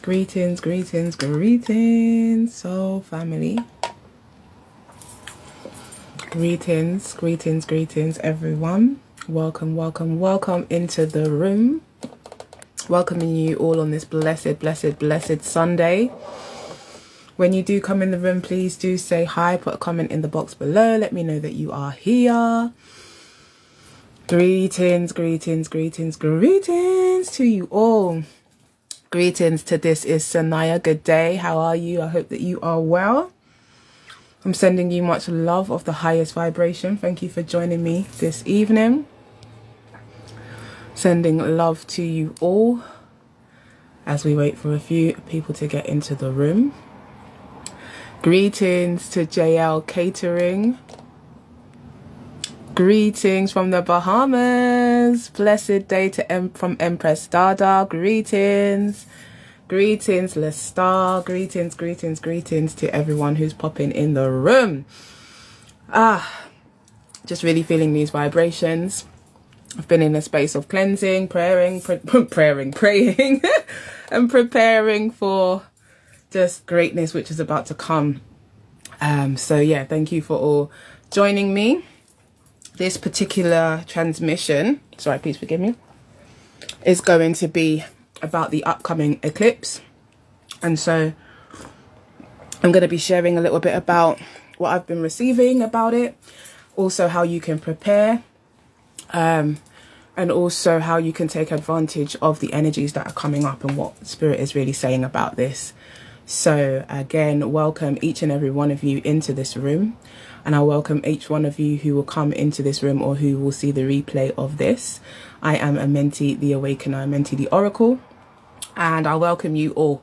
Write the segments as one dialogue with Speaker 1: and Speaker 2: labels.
Speaker 1: Greetings, greetings, greetings, soul family. Greetings, greetings, greetings, everyone. Welcome, welcome, welcome into the room. Welcoming you all on this blessed, blessed, blessed Sunday. When you do come in the room, please do say hi, put a comment in the box below. Let me know that you are here. Greetings, greetings, greetings, greetings to you all. Greetings to This Is Sanaya. Good day. How are you? I hope that you are well. I'm sending you much love of the highest vibration. Thank you for joining me this evening. Sending love to you all as we wait for a few people to get into the room. Greetings to JL Catering. Greetings from the Bahamas. Blessed day to from Empress Dada. Greetings. Greetings, Lestar. Greetings, greetings, greetings to everyone who's popping in the room. Just really feeling these vibrations. I've been in a space of cleansing, praying, and preparing for just greatness which is about to come. So yeah, thank you for all joining me. This particular transmission, sorry, please forgive me, is going to be about the upcoming eclipse. And so I'm going to be sharing a little bit about what I've been receiving about it, also how you can prepare, and also how you can take advantage of the energies that are coming up and what Spirit is really saying about this. So again, welcome each and every one of you into this room. And I welcome each one of you who will come into this room or who will see the replay of this. I am Amenti the Awakener, Amenti the Oracle, and I welcome you all.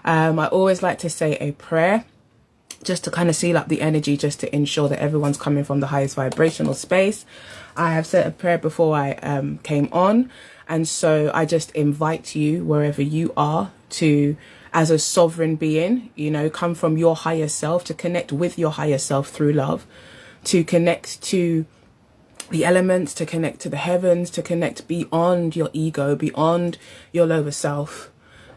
Speaker 1: I always like to say a prayer just to kind of seal up the energy, just to ensure that everyone's coming from the highest vibrational space. I have said a prayer before I came on, and so I just invite you wherever you are to, as a sovereign being, you know, come from your higher self, to connect with your higher self through love, to connect to the elements, to connect to the heavens, to connect beyond your ego, beyond your lower self,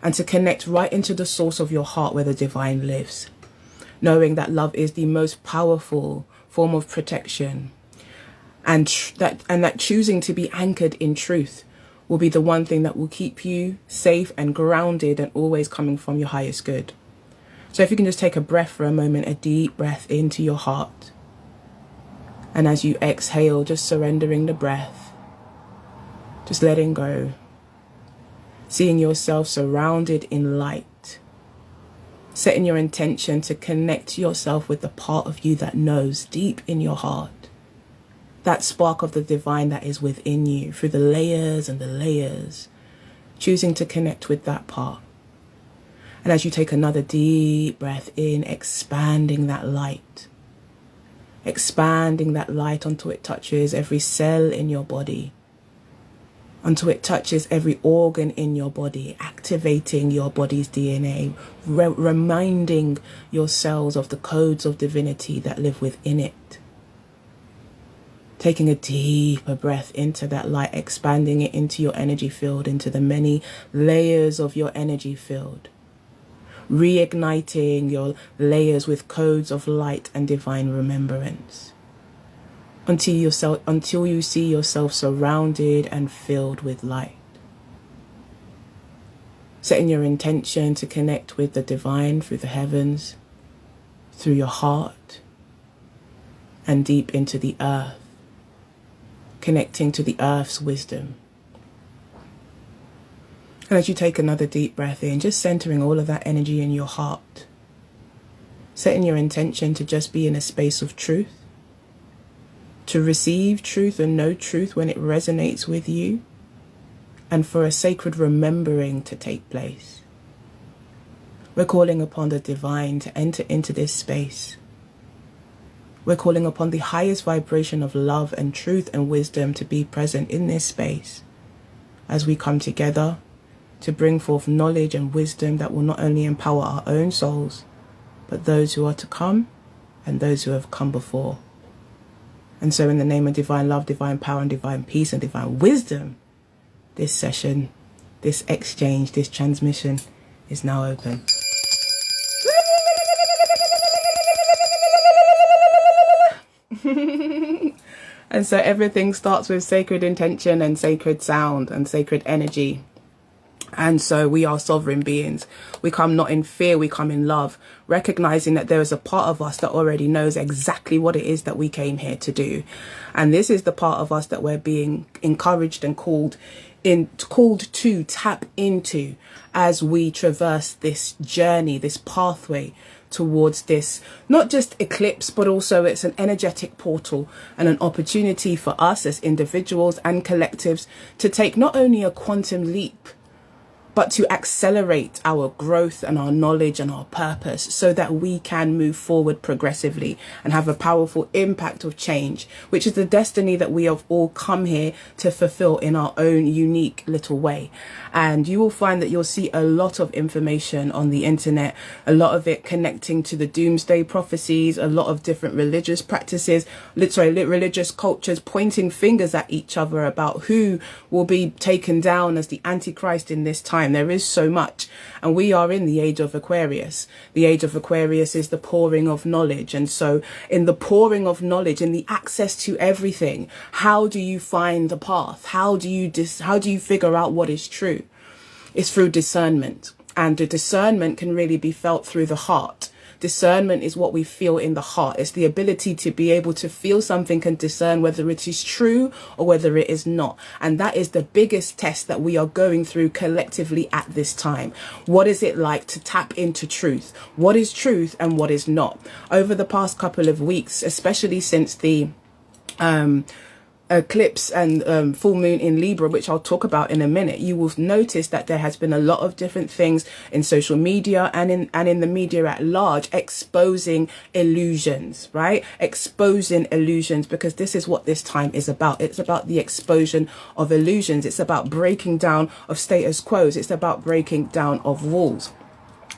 Speaker 1: and to connect right into the source of your heart where the divine lives, knowing that love is the most powerful form of protection, and that choosing to be anchored in truth will be the one thing that will keep you safe and grounded and always coming from your highest good. So if you can just take a breath for a moment, a deep breath into your heart. And as you exhale, just surrendering the breath, just letting go, seeing yourself surrounded in light, setting your intention to connect yourself with the part of you that knows deep in your heart, that spark of the divine that is within you, through the layers and the layers, choosing to connect with that part. And as you take another deep breath in, expanding that light until it touches every cell in your body, until it touches every organ in your body, activating your body's DNA, reminding your cells of the codes of divinity that live within it. Taking a deeper breath into that light, expanding it into your energy field, into the many layers of your energy field. Reigniting your layers with codes of light and divine remembrance. Until you see yourself surrounded and filled with light. Setting your intention to connect with the divine through the heavens, through your heart, and deep into the earth. Connecting to the earth's wisdom. And as you take another deep breath in, just centering all of that energy in your heart. Setting your intention to just be in a space of truth. To receive truth and know truth when it resonates with you. And for a sacred remembering to take place. We're calling upon the divine to enter into this space. We're calling upon the highest vibration of love and truth and wisdom to be present in this space as we come together to bring forth knowledge and wisdom that will not only empower our own souls, but those who are to come and those who have come before. And so in the name of divine love, divine power, and divine peace and divine wisdom, this session, this exchange, this transmission is now open. And so everything starts with sacred intention and sacred sound and sacred energy. And so we are sovereign beings. We come not in fear, we come in love, recognizing that there is a part of us that already knows exactly what it is that we came here to do. And this is the part of us that we're being encouraged and called to tap into as we traverse this journey, this pathway towards this, not just eclipse, but also it's an energetic portal and an opportunity for us as individuals and collectives to take not only a quantum leap, but to accelerate our growth and our knowledge and our purpose so that we can move forward progressively and have a powerful impact of change, which is the destiny that we have all come here to fulfill in our own unique little way. And you will find that you'll see a lot of information on the internet, a lot of it connecting to the doomsday prophecies, a lot of different religious practices, religious cultures pointing fingers at each other about who will be taken down as the Antichrist in this time. There is so much, and we are in the age of Aquarius. The age of Aquarius is the pouring of knowledge, and so in the pouring of knowledge, in the access to everything, how do you find the path? How do you figure out what is true? It's through discernment, and the discernment can really be felt through the heart. Discernment is what we feel in the heart. It's the ability to be able to feel something and discern whether it is true or whether it is not. And that is the biggest test that we are going through collectively at this time. What is it like to tap into truth? What is truth and what is not? Over the past couple of weeks, especially since the eclipse and full moon in Libra, which I'll talk about in a minute, you will notice that there has been a lot of different things in social media and in the media at large exposing illusions, right? Exposing illusions, because this is what this time is about. It's about the exposure of illusions. It's about breaking down of status quos. It's about breaking down of walls.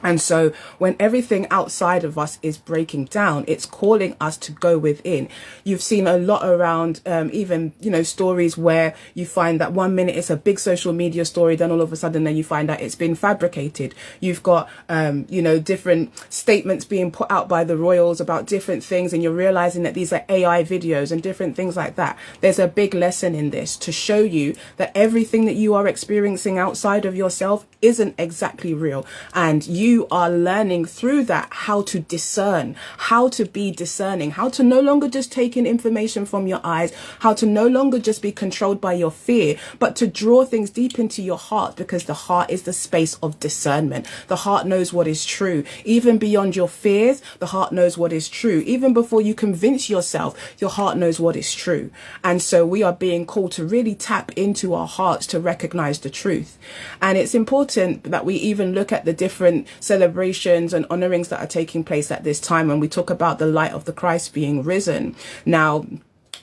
Speaker 1: And so when everything outside of us is breaking down, it's calling us to go within. You've seen a lot around, even, stories where you find that 1 minute it's a big social media story, then all of a sudden then you find that it's been fabricated. You've got, different statements being put out by the royals about different things, and you're realizing that these are AI videos and different things like that. There's a big lesson in this to show you that everything that you are experiencing outside of yourself isn't exactly real. And you are learning through that how to discern, how to be discerning, how to no longer just take in information from your eyes, how to no longer just be controlled by your fear, but to draw things deep into your heart, because the heart is the space of discernment. The heart knows what is true. Even beyond your fears, the heart knows what is true. Even before you convince yourself, your heart knows what is true. And so we are being called to really tap into our hearts to recognize the truth. And it's important that we even look at the different celebrations and honorings that are taking place at this time when we talk about the light of the Christ being risen. Now,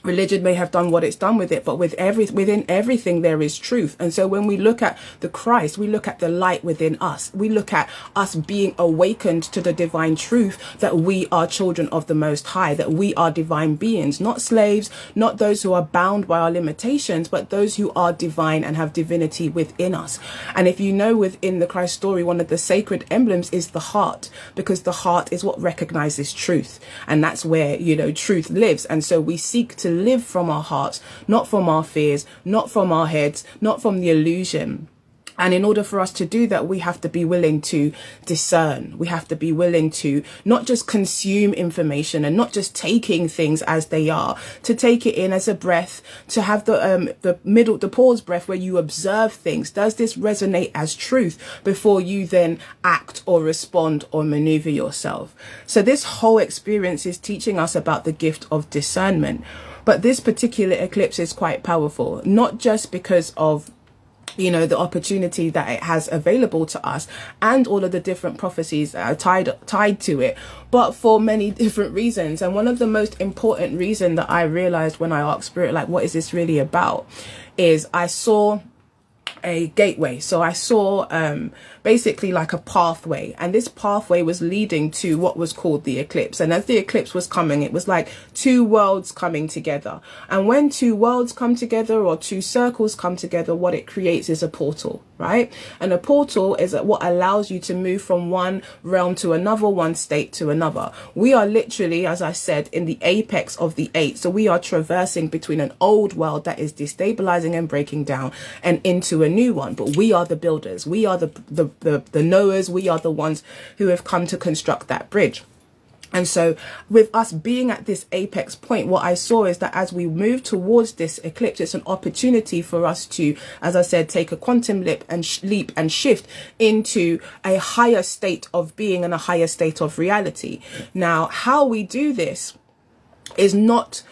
Speaker 1: religion may have done what it's done with it, but within everything there is truth. And so when we look at the Christ, we look at the light within us. We look at us being awakened to the divine truth that we are children of the Most High, that we are divine beings, not slaves, not those who are bound by our limitations, but those who are divine and have divinity within us. And if you know, within the Christ story, one of the sacred emblems is the heart, because the heart is what recognizes truth. And that's where, truth lives. And so we seek to live from our hearts, not from our fears, not from our heads, not from the illusion. And in order for us to do that, we have to be willing to discern. We have to be willing to not just consume information and not just taking things as they are, to take it in as a breath, to have the pause breath where you observe things. Does this resonate as truth before you then act or respond or maneuver yourself? So this whole experience is teaching us about the gift of discernment. But this particular eclipse is quite powerful, not just because of the opportunity that it has available to us and all of the different prophecies that are tied to it, but for many different reasons. And one of the most important reasons that I realized when I asked Spirit, what is this really about, is I saw a gateway. So I saw basically like a pathway, and this pathway was leading to what was called the eclipse. And as the eclipse was coming, it was like two worlds coming together. And when two worlds come together, or two circles come together, what it creates is a portal, right? And a portal is what allows you to move from one realm to another, one state to another. We are literally, as I said, in the apex of the eight. So we are traversing between an old world that is destabilizing and breaking down and into a new one. But we are the builders. We are the knowers. We are the ones who have come to construct that bridge. And so with us being at this apex point, what I saw is that as we move towards this eclipse, it's an opportunity for us to, as I said, take a quantum leap and shift into a higher state of being and a higher state of reality. Now, how we do this is not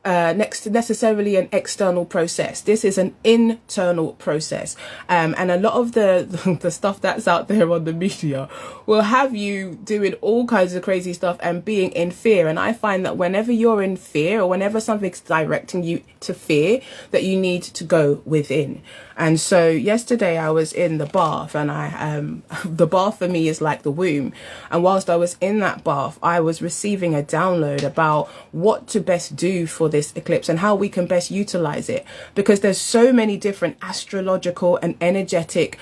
Speaker 1: necessarily an external process. This is an internal process, and a lot of the stuff that's out there on the media will have you doing all kinds of crazy stuff and being in fear. And I find that whenever you're in fear, or whenever something's directing you to fear, that you need to go within. And so yesterday I was in the bath, and the bath for me is like the womb. And whilst I was in that bath, I was receiving a download about what to best do for this eclipse and how we can best utilize it, because there's so many different astrological and energetic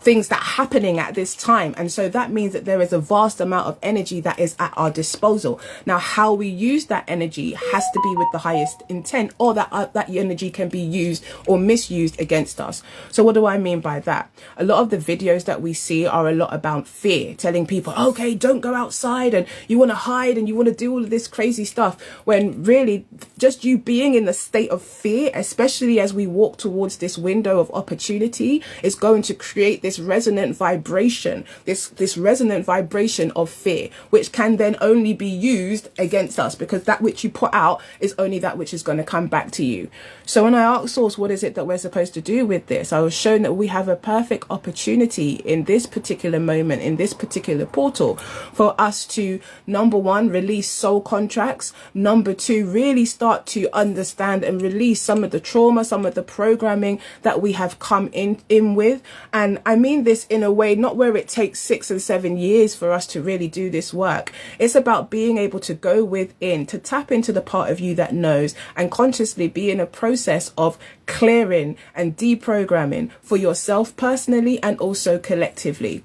Speaker 1: things that are happening at this time. And so that means that there is a vast amount of energy that is at our disposal. Now, how we use that energy has to be with the highest intent, or that energy can be used or misused against us. So what do I mean by that? A lot of the videos that we see are a lot about fear, telling people, okay, don't go outside, and you want to hide, and you want to do all of this crazy stuff, when really just you being in the state of fear, especially as we walk towards this window of opportunity, is going to create this resonant vibration, this resonant vibration of fear, which can then only be used against us, because that which you put out is only that which is going to come back to you. So when I asked Source, what is it that we're supposed to do with this, I was shown that we have a perfect opportunity in this particular moment, in this particular portal, for us to, number one, release soul contracts. Number two, really start to understand and release some of the trauma, some of the programming that we have come in with. And I mean this in a way, not where it takes 6 and 7 years for us to really do this work. It's about being able to go within, to tap into the part of you that knows, and consciously be in a process of clearing and deprogramming for yourself personally and also collectively.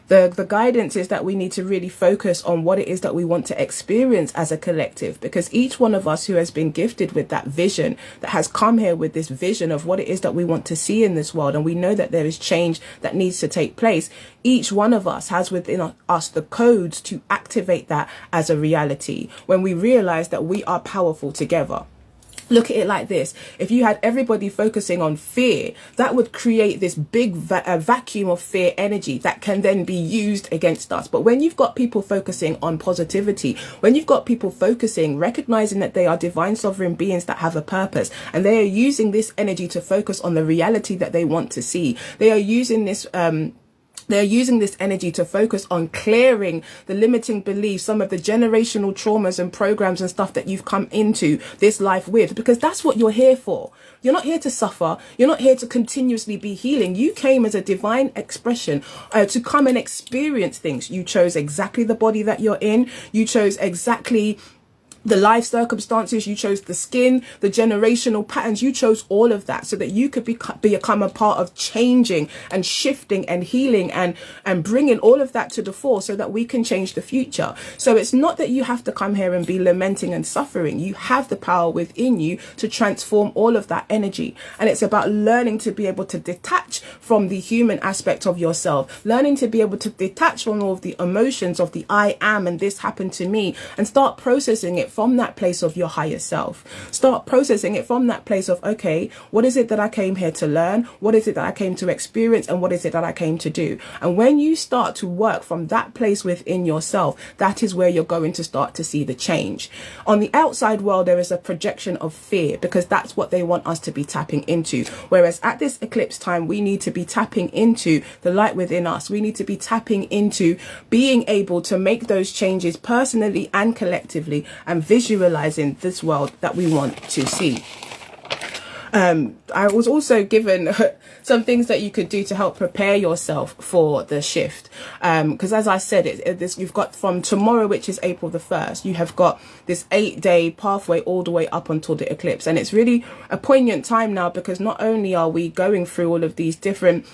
Speaker 1: The guidance is that we need to really focus on what it is that we want to experience as a collective, because each one of us who has been gifted with that vision, that has come here with this vision of what it is that we want to see in this world, and we know that there is change that needs to take place, each one of us has within us the codes to activate that as a reality, when we realize that we are powerful together. Look at it like this. If you had everybody focusing on fear, that would create this big vacuum of fear energy that can then be used against us. But when you've got people focusing on positivity, when you've got people focusing, recognizing that they are divine sovereign beings that have a purpose, and they are using this energy to focus on the reality that they want to see, they are using this they're using this energy to focus on clearing the limiting beliefs, some of the generational traumas and programs and stuff that you've come into this life with, because that's what you're here for. You're not here to suffer. You're not here to continuously be healing. You came as a divine expression to come and experience things. You chose exactly the body that you're in. You chose exactly the life circumstances, you chose the skin, the generational patterns, you chose all of that so that you could become a part of changing and shifting and healing and bringing all of that to the fore so that we can change the future. So it's not that you have to come here and be lamenting and suffering. You have the power within you to transform all of that energy. And it's about learning to be able to detach from the human aspect of yourself, learning to be able to detach from all of the emotions of the I am and this happened to me, and start processing it from that place of your higher self. Start processing it from that place of, okay, what is it that I came here to learn? What is it that I came to experience? And what is it that I came to do? And when you start to work from that place within yourself, that is where you're going to start to see the change. On the outside world, there is a projection of fear because that's what they want us to be tapping into. Whereas at this eclipse time, we need to be tapping into the light within us. We need to be tapping into being able to make those changes personally and collectively, and visualizing this world that we want to see. I was also given some things that you could do to help prepare yourself for the shift. Because as I said, you've got from tomorrow, which is April the 1st, you have got this 8-day pathway all the way up until the eclipse. And it's really a poignant time now, because not only are we going through all of these different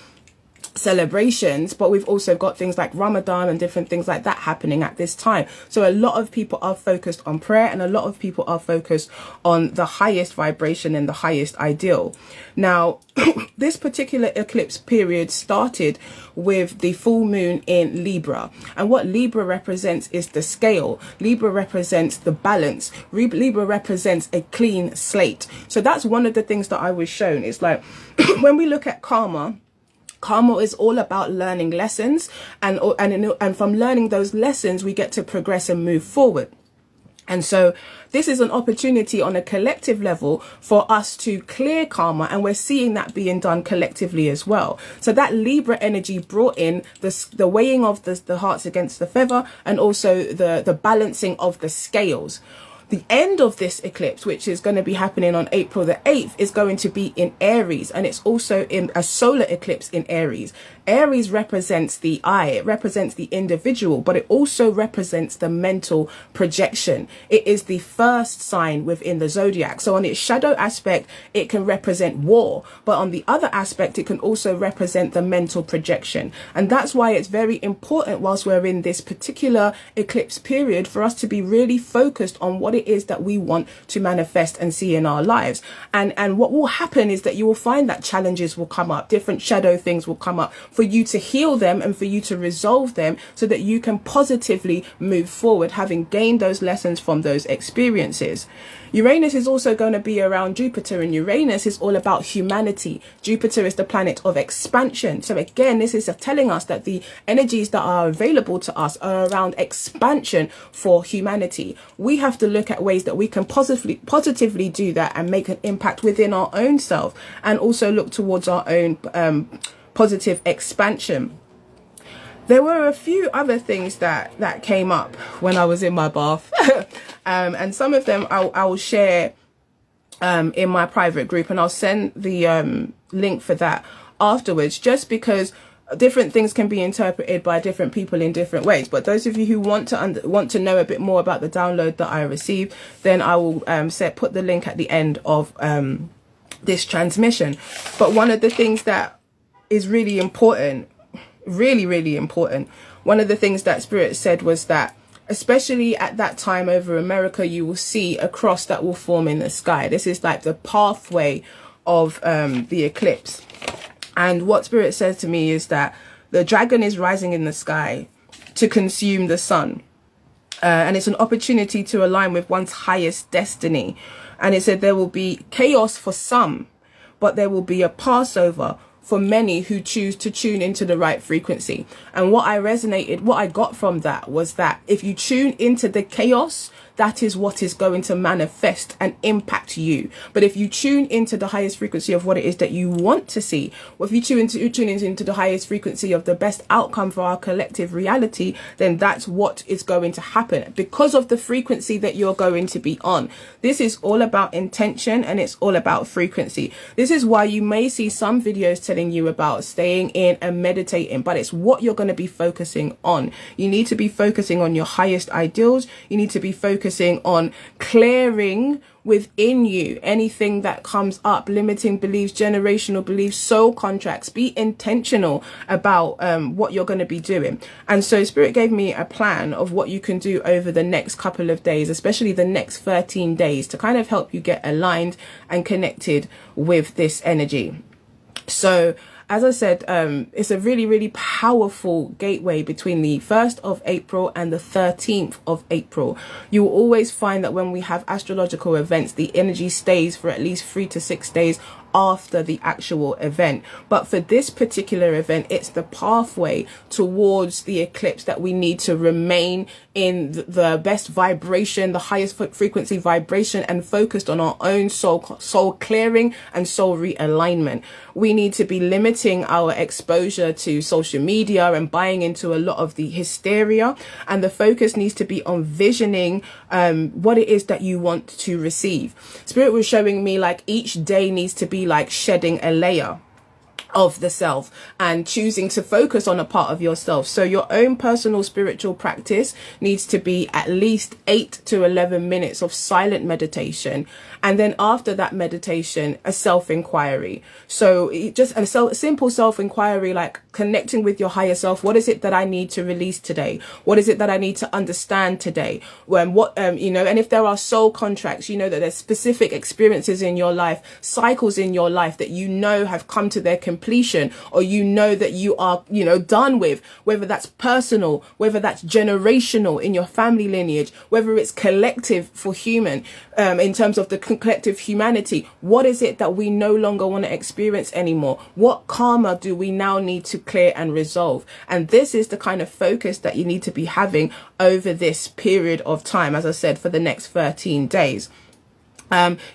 Speaker 1: celebrations, but we've also got things like Ramadan and different things like that happening at this time. So a lot of people are focused on prayer, and a lot of people are focused on the highest vibration and the highest ideal. Now, this particular eclipse period started with the full moon in Libra, and what Libra represents is the scale. Libra represents the balance. Libra represents a clean slate. So that's one of the things that I was shown. It's like when we look at karma is all about learning lessons, and from learning those lessons, we get to progress and move forward. And so this is an opportunity on a collective level for us to clear karma, and we're seeing that being done collectively as well. So that Libra energy brought in the weighing of the hearts against the feather, and also the balancing of the scales. The end of this eclipse, which is going to be happening on April the 8th, is going to be in Aries, and it's also in a solar eclipse in Aries. Aries represents the eye, it represents the individual, but it also represents the mental projection. It is the first sign within the zodiac. So on its shadow aspect, it can represent war, but on the other aspect, it can also represent the mental projection. And that's why it's very important, whilst we're in this particular eclipse period, for us to be really focused on what it is that we want to manifest and see in our lives. And what will happen is that you will find that challenges will come up, different shadow things will come up, for you to heal them and for you to resolve them, so that you can positively move forward, having gained those lessons from those experiences. Uranus is also going to be around Jupiter, and Uranus is all about humanity. Jupiter is the planet of expansion. So again, this is telling us that the energies that are available to us are around expansion for humanity. We have to look at ways that we can positively do that and make an impact within our own self, and also look towards our own positive expansion. There were a few other things that came up when I was in my bath, and some of them I will share in my private group, and I'll send the link for that afterwards, just because different things can be interpreted by different people in different ways. But those of you who want to know a bit more about the download that I received, then I will put the link at the end of this transmission. But one of the things that is really important, really important, one of the things that Spirit said was that, especially at that time over America, you will see a cross that will form in the sky. This is like the pathway of the eclipse. And what Spirit says to me is that the dragon is rising in the sky to consume the sun. And it's an opportunity to align with one's highest destiny. And it said there will be chaos for some, but there will be a Passover for many who choose to tune into the right frequency. And what I got from that was that if you tune into the chaos, that is what is going to manifest and impact you. But if you tune into the highest frequency of what it is that you want to see, or if you tune into the highest frequency of the best outcome for our collective reality, then that's what is going to happen because of the frequency that you're going to be on. This is all about intention, and it's all about frequency. This is why you may see some videos telling you about staying in and meditating, but it's what you're going to be focusing on. You need to be focusing on your highest ideals. You need to be focusing on clearing within you anything that comes up, limiting beliefs, generational beliefs, soul contracts. Be intentional about what you're going to be doing. And so Spirit gave me a plan of what you can do over the next couple of days, especially the next 13 days, to kind of help you get aligned and connected with this energy. So as I said, it's a really powerful gateway between the 1st of April and the 13th of April. You will always find that when we have astrological events, the energy stays for at least 3 to 6 days after the actual event. But for this particular event, it's the pathway towards the eclipse that we need to remain in the best vibration, the highest frequency vibration, and focused on our own soul clearing and soul realignment. We need to be limiting our exposure to social media and buying into a lot of the hysteria, and the focus needs to be on visioning what it is that you want to receive. Spirit was showing me like each day needs to be like shedding a layer of the self and choosing to focus on a part of yourself. So your own personal spiritual practice needs to be at least 8 to 11 minutes of silent meditation, and then after that meditation, a self-inquiry. So just a simple self-inquiry, like connecting with your higher self. What is it that I need to release today? What is it that I need to understand today? And if there are soul contracts, you know that there's specific experiences in your life, cycles in your life that you know have come to their completion, or you know that you are, done with, whether that's personal, whether that's generational in your family lineage, whether it's collective for human, in terms of the collective humanity. What is it that we no longer want to experience anymore? What karma do we now need to clear and resolve? And this is the kind of focus that you need to be having over this period of time, as I said, for the next 13 days.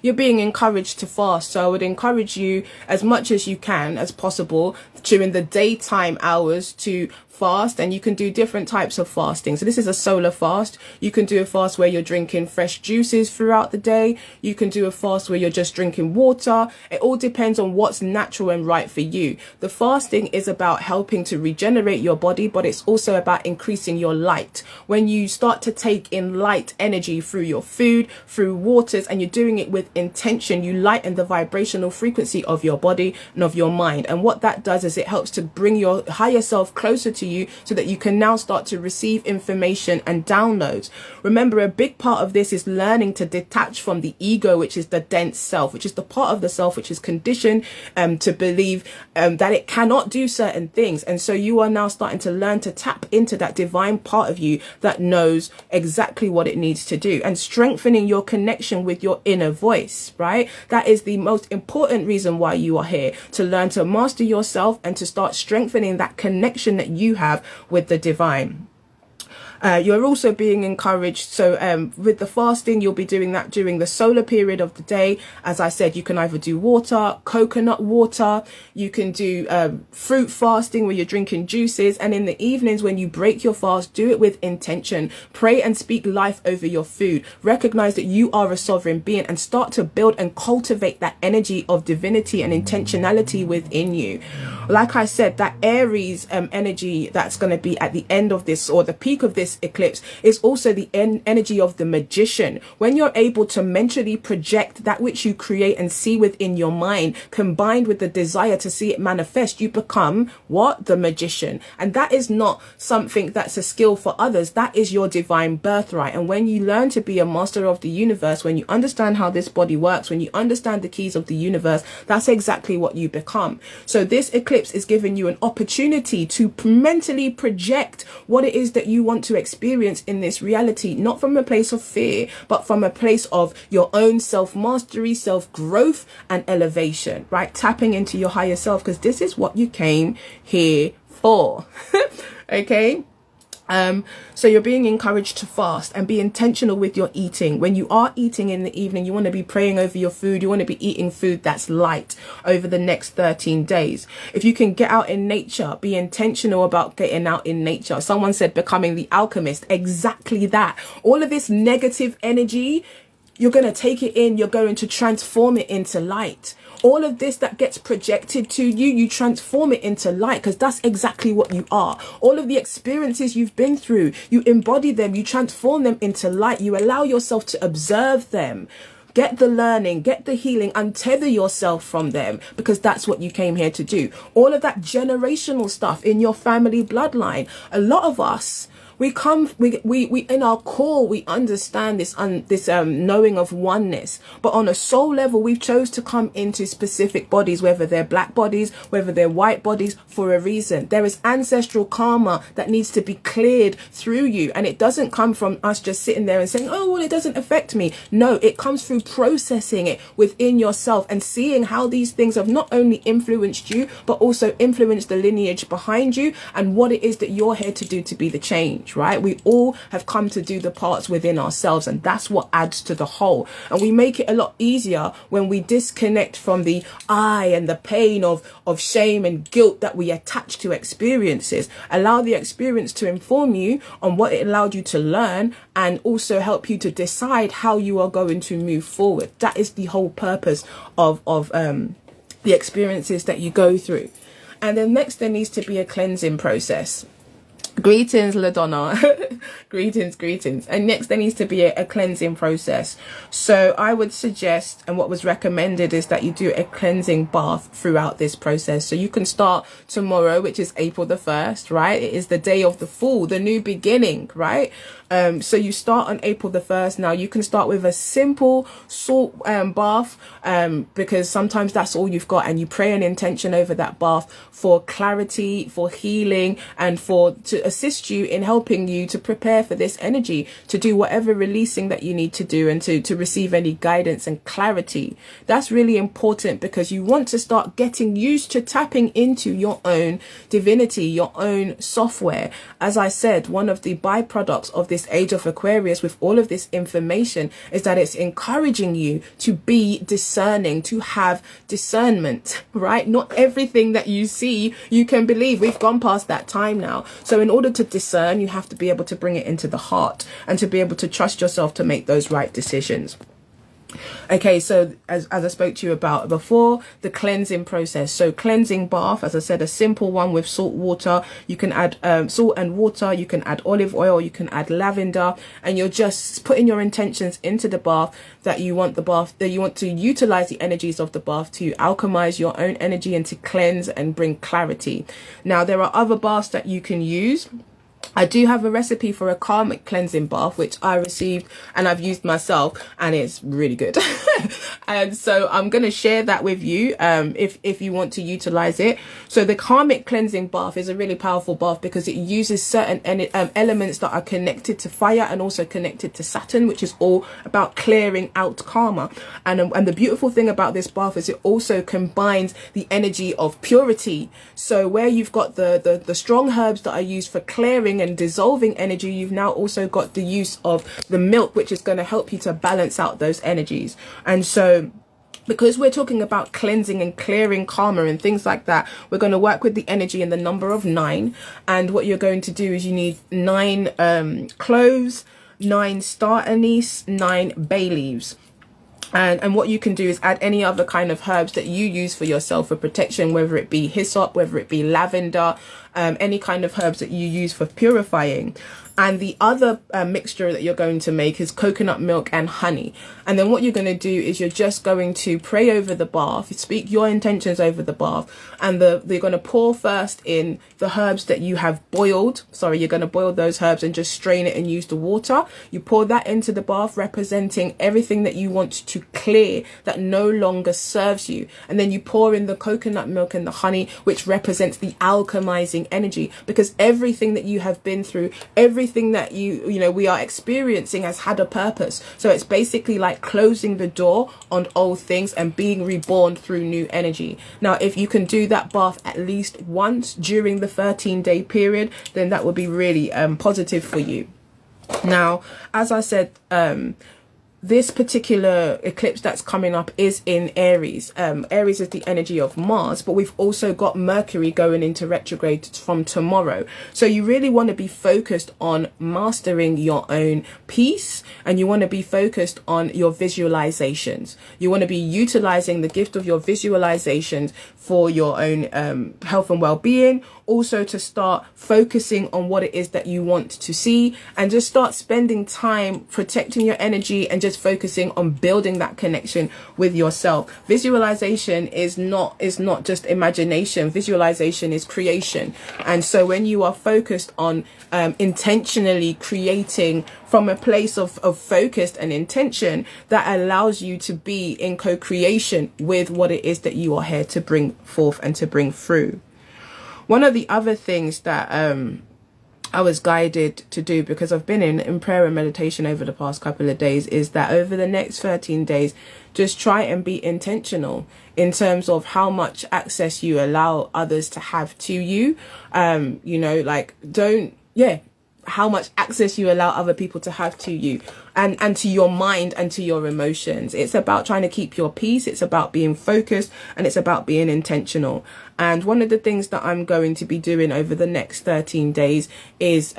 Speaker 1: You're being encouraged to fast. So I would encourage you as much as you can, as possible, during the daytime hours to fast, and you can do different types of fasting. So this is a solar fast. You can do a fast where you're drinking fresh juices throughout the day. You can do a fast where you're just drinking water. It all depends on what's natural and right for you. The fasting is about helping to regenerate your body, but it's also about increasing your light. When you start to take in light energy through your food, through waters, and you're doing it with intention, you lighten the vibrational frequency of your body and of your mind. And what that does is it helps to bring your higher self closer to you, so that you can now start to receive information and downloads. Remember, a big part of this is learning to detach from the ego, which is the dense self, which is the part of the self which is conditioned to believe that it cannot do certain things. And so you are now starting to learn to tap into that divine part of you that knows exactly what it needs to do, and strengthening your connection with your inner voice, right? That is the most important reason why you are here, to learn to master yourself and to start strengthening that connection that you have with the divine. You're also being encouraged. So with the fasting, you'll be doing that during the solar period of the day. As I said, you can either do water, coconut water, you can do fruit fasting where you're drinking juices. And in the evenings, when you break your fast, do it with intention. Pray and speak life over your food. Recognize that you are a sovereign being, and start to build and cultivate that energy of divinity and intentionality within you. Like I said, that Aries energy that's going to be at the end of this, or the peak of this eclipse, is also the energy of the magician. When you're able to mentally project that which you create and see within your mind, combined with the desire to see it manifest, you become what? The magician. And that is not something that's a skill for others. That is your divine birthright. And when you learn to be a master of the universe, when you understand how this body works, when you understand the keys of the universe, that's exactly what you become. So this eclipse is giving you an opportunity to mentally project what it is that you want to experience in this reality, not from a place of fear, but from a place of your own self-mastery, self-growth, and elevation, right? Tapping into your higher self, because this is what you came here for. Okay. So you're being encouraged to fast and be intentional with your eating. When you are eating in the evening, you want to be praying over your food. You want to be eating food that's light over the next 13 days. If you can get out in nature, be intentional about getting out in nature. Someone said becoming the alchemist. Exactly that. All of this negative energy, you're going to take it in. You're going to transform it into light. All of this that gets projected to you, you transform it into light, because that's exactly what you are. All of the experiences you've been through, you embody them, you transform them into light. You allow yourself to observe them. Get the learning, get the healing, untether yourself from them, because that's what you came here to do. All of that generational stuff in your family bloodline. A lot of us, we in our core, we understand this knowing of oneness, but on a soul level, we've chose to come into specific bodies, whether they're black bodies, whether they're white bodies, for a reason. There is ancestral karma that needs to be cleared through you, and it doesn't come from us just sitting there and saying, oh well, it doesn't affect me. No, it comes through processing it within yourself and seeing how these things have not only influenced you, but also influenced the lineage behind you, and what it is that you're here to do to be the change, right? We all have come to do the parts within ourselves, and that's what adds to the whole. And we make it a lot easier when we disconnect from the I and the pain of shame and guilt that we attach to experiences. Allow the experience to inform you on what it allowed you to learn, and also help you to decide how you are going to move forward. That is the whole purpose of the experiences that you go through. And then next, there needs to be a cleansing process. Greetings, LaDonna. greetings. And next, there needs to be a cleansing process. So I would suggest, and what was recommended, is that you do a cleansing bath throughout this process. So you can start tomorrow, which is April the 1st, right? It is the day of the fall, the new beginning, right? So you start on April the 1st. Now you can start with a simple salt bath, because sometimes that's all you've got, and you pray an intention over that bath for clarity, for healing, and to assist you in helping you to prepare for this energy, to do whatever releasing that you need to do, and to receive any guidance and clarity. That's really important, because you want to start getting used to tapping into your own divinity, your own software. As I said, one of the byproducts of this age of Aquarius with all of this information is that it's encouraging you to be discerning, to have discernment, right? Not everything that you see you can believe. We've gone past that time now. So in order to discern, you have to be able to bring it into the heart, and to be able to trust yourself to make those right decisions. Okay, so as I spoke to you about before, the cleansing process. So cleansing bath, as I said, a simple one with salt water. You can add salt and water, you can add olive oil, you can add lavender, and you're just putting your intentions into the bath, that you want to utilize the energies of the bath to alchemize your own energy and to cleanse and bring clarity. Now, there are other baths that you can use. I do have a recipe for a karmic cleansing bath, which I received and I've used myself, and it's really good. And so I'm going to share that with you if you want to utilize it. So the karmic cleansing bath is a really powerful bath, because it uses certain elements that are connected to fire and also connected to Saturn, which is all about clearing out karma. And the beautiful thing about this bath is it also combines the energy of purity. So where you've got the strong herbs that are used for clearing and dissolving energy, you've now also got the use of the milk, which is going to help you to balance out those energies. And so, because we're talking about cleansing and clearing karma and things like that, we're going to work with the energy and the number of 9. And what you're going to do is you need 9 cloves, 9 star anise, 9 bay leaves. And what you can do is add any other kind of herbs that you use for yourself for protection, whether it be hyssop, whether it be lavender, any kind of herbs that you use for purifying. And the other mixture that you're going to make is coconut milk and honey. And then what you're going to do is you're just going to pray over the bath, speak your intentions over the bath, and you're going to pour first in the herbs that you have boiled. Sorry, you're going to boil those herbs and just strain it and use the water. You pour that into the bath, representing everything that you want to clear that no longer serves you. And then you pour in the coconut milk and the honey, which represents the alchemizing energy, because everything that you have been through, everything that we are experiencing has had a purpose. So it's basically like closing the door on old things and being reborn through new energy. Now, if you can do that bath at least once during the 13-day period, then that would be really positive for you. Now, as I said, this particular eclipse that's coming up is in Aries. Aries is the energy of Mars, but we've also got Mercury going into retrograde from tomorrow. So you really want to be focused on mastering your own peace, and you want to be focused on your visualizations. You want to be utilizing the gift of your visualizations for your own health and well-being, also to start focusing on what it is that you want to see, and just start spending time protecting your energy and just focusing on building that connection with yourself. Visualization is not just imagination. Visualization is creation. And so when you are focused on intentionally creating from a place of focus and intention, that allows you to be in co-creation with what it is that you are here to bring forth and to bring through. One of the other things that I was guided to do, because I've been in prayer and meditation over the past couple of days, is that over the next 13 days, just try and be intentional in terms of how much access you allow others to have to you. How much access you allow other people to have to you and to your mind and to your emotions. It's about trying to keep your peace. It's about being focused, and it's about being intentional. And one of the things that I'm going to be doing over the next 13 days is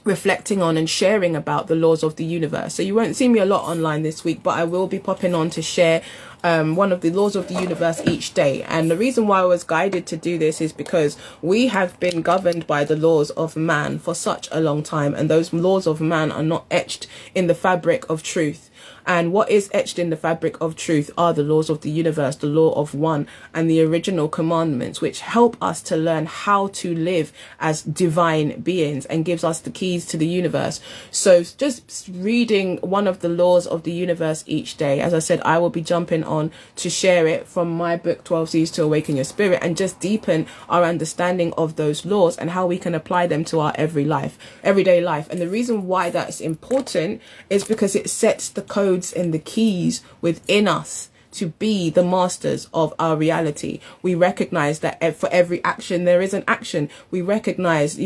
Speaker 1: reflecting on and sharing about the laws of the universe. So you won't see me a lot online this week, but I will be popping on to share one of the laws of the universe each day. And the reason why I was guided to do this is because we have been governed by the laws of man for such a long time, and those laws of man are not etched in the fabric of truth. And what is etched in the fabric of truth are the laws of the universe, the law of one, and the original commandments, which help us to learn how to live as divine beings and gives us the keys to the universe. So just reading one of the laws of the universe each day. As I said, I will be jumping on to share it from my book 12 C's to Awaken Your Spirit, and just deepen our understanding of those laws and how we can apply them to our everyday life. And the reason why that's important is because it sets the codes and the keys within us to be the masters of our reality. We recognize that for every action there is an action. We recognize,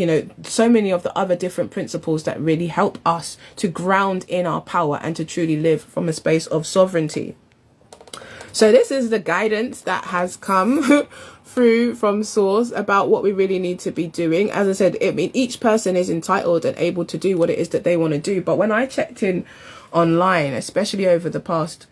Speaker 1: so many of the other different principles that really help us to ground in our power and to truly live from a space of sovereignty. So this is the guidance that has come through from source about what we really need to be doing. As I said, each person is entitled and able to do what it is that they want to do. But when I checked in online, especially over the past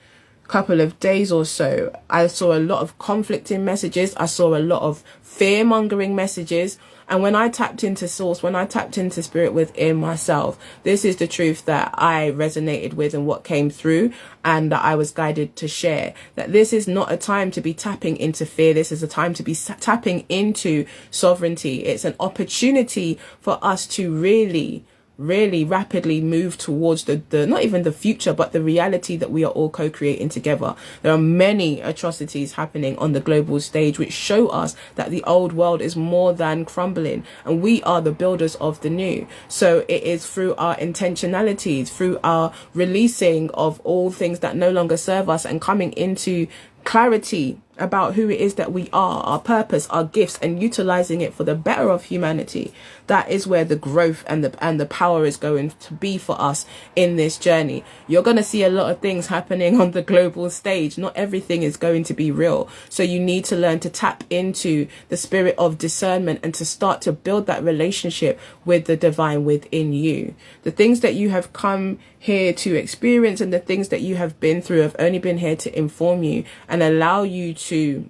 Speaker 1: couple of days or so, I saw a lot of conflicting messages. I saw a lot of fear-mongering messages. And when I tapped into source, when I tapped into spirit within myself, this is the truth that I resonated with and what came through, and that I was guided to share. That this is not a time to be tapping into fear. This is a time to be tapping into sovereignty. It's an opportunity for us to really rapidly move towards the not even the future, but the reality that we are all co-creating together. There are many atrocities happening on the global stage which show us that the old world is more than crumbling, and we are the builders of the new. So it is through our intentionalities, through our releasing of all things that no longer serve us, and coming into clarity about who it is that we are, our purpose, our gifts, and utilizing it for the better of humanity. That is where the growth and the power is going to be for us in this journey. You're going to see a lot of things happening on the global stage. Not everything is going to be real. So you need to learn to tap into the spirit of discernment and to start to build that relationship with the divine within you. The things that you have come here to experience and the things that you have been through have only been here to inform you and allow you to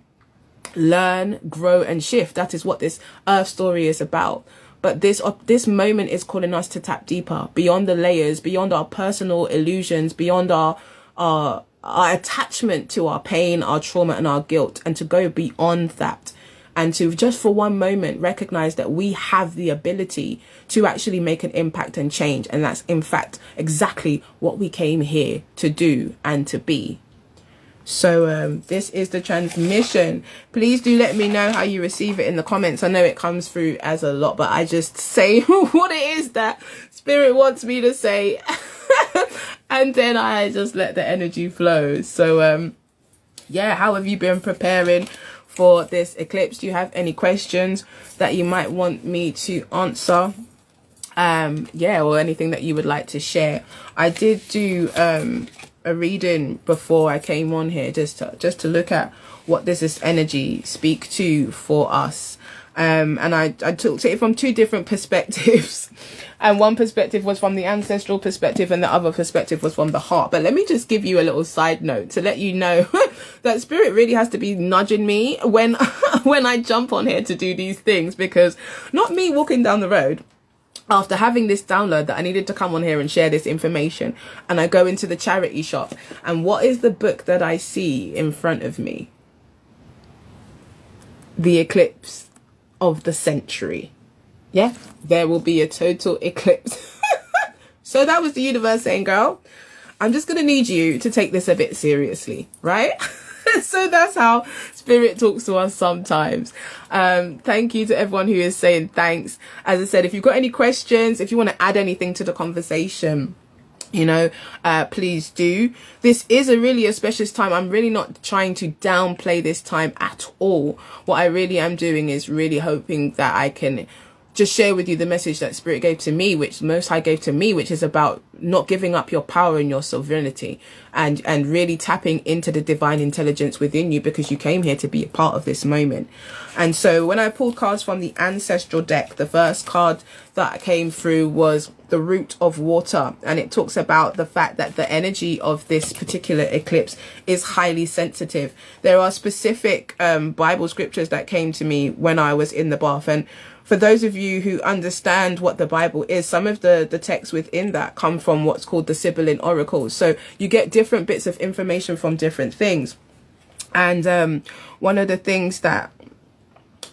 Speaker 1: learn, grow, and shift. That is what this earth story is about. But this moment is calling us to tap deeper, beyond the layers, beyond our personal illusions, beyond our attachment to our pain, our trauma, and our guilt, and to go beyond that. And to just for one moment recognize that we have the ability to actually make an impact and change. And that's in fact exactly what we came here to do and to be. So this is the transmission. Please do let me know how you receive it in the comments. I know it comes through as a lot, but I just say what it is that spirit wants me to say. And then I just let the energy flow. So yeah, how have you been preparing for this eclipse? Do you have any questions that you might want me to answer? Or anything that you would like to share. I did do a reading before I came on here just to look at what does this energy speak to for us. And I took it from two different perspectives. And one perspective was from the ancestral perspective and the other perspective was from the heart. But let me just give you a little side note to let you know that spirit really has to be nudging me when when I jump on here to do these things, because not me walking down the road after having this download that I needed to come on here and share this information, and I go into the charity shop, and what is the book that I see in front of me? The eclipse of the century. Yeah, there will be a total eclipse. So that was the universe saying, girl, I'm just going to need you to take this a bit seriously, right? So that's how spirit talks to us sometimes. Thank you to everyone who is saying thanks. As I said, if you've got any questions, if you want to add anything to the conversation, you know, please do. This is really a special time. I'm really not trying to downplay this time at all. What I really am doing is really hoping that I can just share with you the message that Spirit gave to me, which the Most High gave to me, which is about not giving up your power and your sovereignty, and really tapping into the divine intelligence within you, because you came here to be a part of this moment. And so when I pulled cards from the Ancestral deck, the first card that came through was the Root of Water, and it talks about the fact that the energy of this particular eclipse is highly sensitive. There are specific Bible scriptures that came to me when I was in the bath, and for those of you who understand what the Bible is, some of the texts within that come from what's called the Sibylline oracles. So you get different bits of information from different things. And one of the things that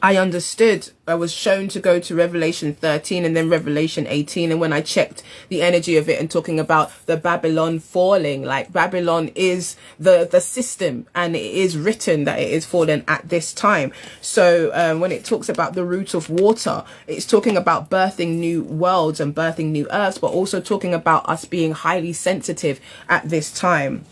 Speaker 1: I understood, I was shown to go to Revelation 13 and then Revelation 18. And when I checked the energy of it and talking about the Babylon falling, like Babylon is the system, and it is written that it is fallen at this time. So when it talks about the root of water, it's talking about birthing new worlds and birthing new earths, but also talking about us being highly sensitive at this time.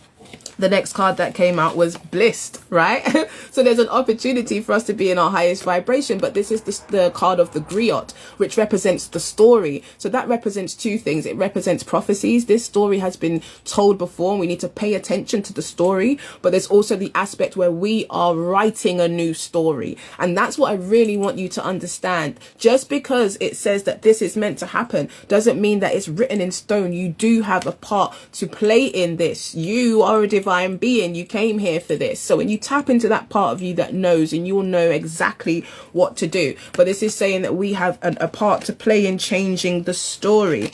Speaker 1: The next card that came out was blissed, right? So there's an opportunity for us to be in our highest vibration, but this is the card of the griot, which represents the story. So that represents two things. It represents prophecies. This story has been told before, and we need to pay attention to the story. But there's also the aspect where we are writing a new story. And that's what I really want you to understand. Just because it says that this is meant to happen doesn't mean that it's written in stone. You do have a part to play in this. You are a divine being. You came here for this. So when you tap into that part of you that knows, and you'll know exactly what to do. But this is saying that we have a part to play in changing the story.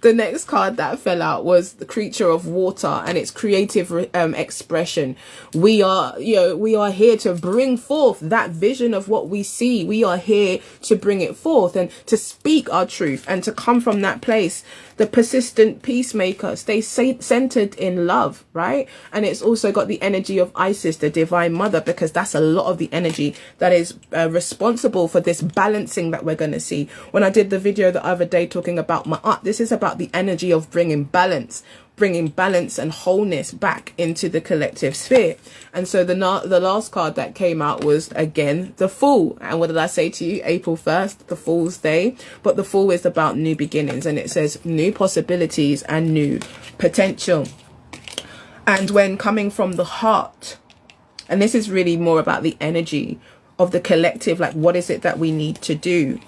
Speaker 1: The next card that fell out was the creature of water, and its creative expression. We are here to bring forth that vision of what we see. We are here to bring it forth and to speak our truth and to come from that place. The persistent peacemaker, stay centered in love, right? And it's also got the energy of Isis, the divine mother, because that's a lot of the energy that is responsible for this balancing that we're going to see. When I did the video the other day talking about Ma'at, this is about the energy of bringing balance and wholeness back into the collective sphere. And so the last card that came out was, again, the Fool. And what did I say to you? April 1st, the Fool's Day. But the Fool is about new beginnings, and it says new possibilities and new potential. And when coming from the heart, and this is really more about the energy of the collective, like what is it that we need to do?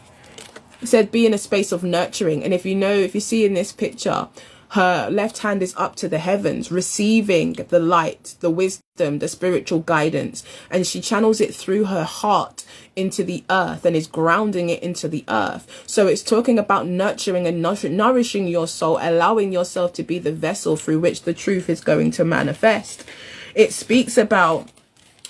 Speaker 1: It said be in a space of nurturing. And if you see in this picture, her left hand is up to the heavens, receiving the light, the wisdom, the spiritual guidance. And she channels it through her heart into the earth and is grounding it into the earth. So it's talking about nurturing and nourishing your soul, allowing yourself to be the vessel through which the truth is going to manifest. It speaks about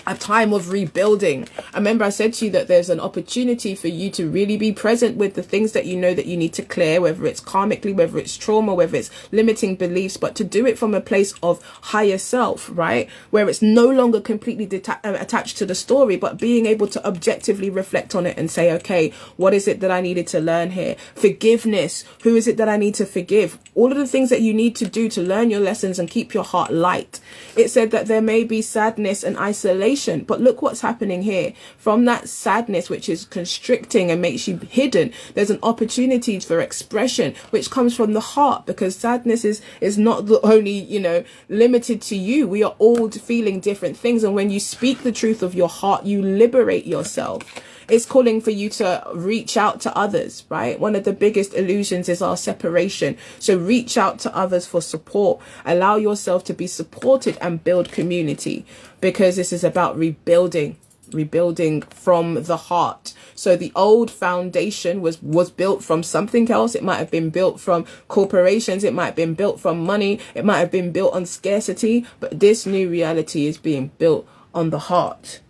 Speaker 1: a time of rebuilding. I remember I said to you that there's an opportunity for you to really be present with the things that you know that you need to clear, whether it's karmically, whether it's trauma, whether it's limiting beliefs, but to do it from a place of higher self, right? Where it's no longer completely attached to the story, but being able to objectively reflect on it and say, okay, what is it that I needed to learn here? Forgiveness. Who is it that I need to forgive? All of the things that you need to do to learn your lessons and keep your heart light. It said that there may be sadness and isolation, but look what's happening here. From that sadness, which is constricting and makes you hidden, there's an opportunity for expression, which comes from the heart, because sadness is not only, limited to you. We are all feeling different things. And when you speak the truth of your heart, you liberate yourself. It's calling for you to reach out to others, right? One of the biggest illusions is our separation. So reach out to others for support. Allow yourself to be supported and build community, because this is about rebuilding. rebuilding from the heart. So the old foundation was built from something else. It might have been built from corporations. It might have been built from money. It might have been built on scarcity. But this new reality is being built on the heart.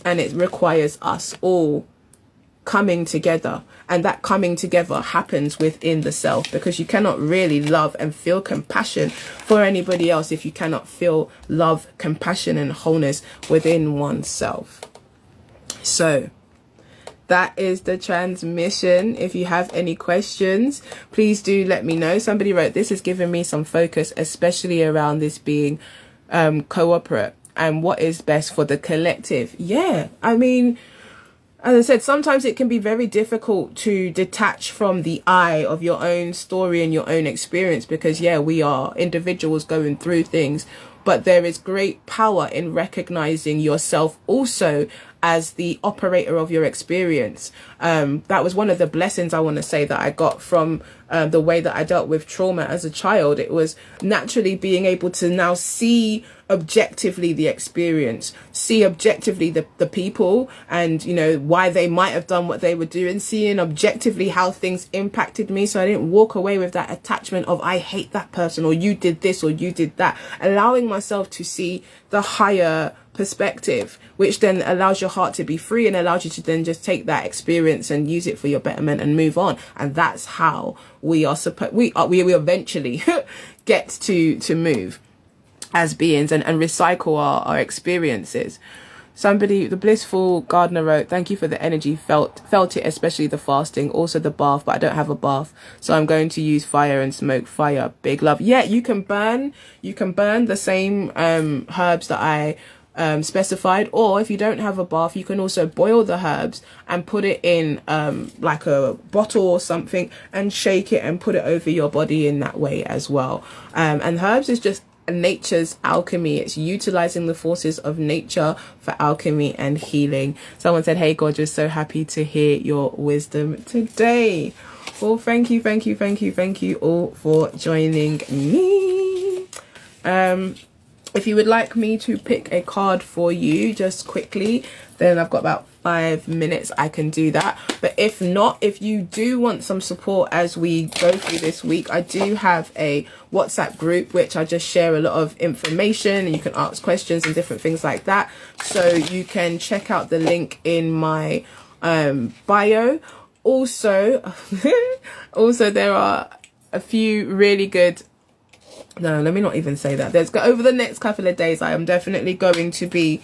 Speaker 1: And it requires us all coming together. And that coming together happens within the self, because you cannot really love and feel compassion for anybody else if you cannot feel love, compassion and wholeness within oneself. So that is the transmission. If you have any questions, please do let me know. Somebody wrote, this has given me some focus, especially around this being cooperate and what is best for the collective. Yeah, I mean, as I said, sometimes it can be very difficult to detach from the I of your own story and your own experience, because yeah, we are individuals going through things, but there is great power in recognizing yourself also as the operator of your experience. That was one of the blessings, I want to say, that I got from the way that I dealt with trauma as a child. It was naturally being able to now see objectively the experience, see objectively the people, and you know why they might have done what they were doing, seeing objectively how things impacted me, so I didn't walk away with that attachment of I hate that person, or you did this or you did that. Allowing myself to see the higher perspective, which then allows your heart to be free and allows you to then just take that experience and use it for your betterment and move on. And that's how we eventually get to move as beings and recycle our experiences. Somebody, the blissful gardener, wrote, thank you for the energy, felt it, especially the fasting, also the bath, but I don't have a bath, so I'm going to use fire and smoke fire. Big love. Yeah, you can burn the same herbs that I specified, or if you don't have a bath, you can also boil the herbs and put it in like a bottle or something and shake it and put it over your body in that way as well. And herbs is just nature's alchemy. It's utilizing the forces of nature for alchemy and healing. Someone said, hey gorgeous, so happy to hear your wisdom today. Well, thank you all for joining me. If you would like me to pick a card for you just quickly, then I've got about 5 minutes. I can do that. But if not, if you do want some support as we go through this week, I do have a WhatsApp group which I just share a lot of information, and you can ask questions and different things like that. So you can check out the link in my bio. Also there are a few really good, no, let me not even say that. Over the next couple of days, I am definitely going to be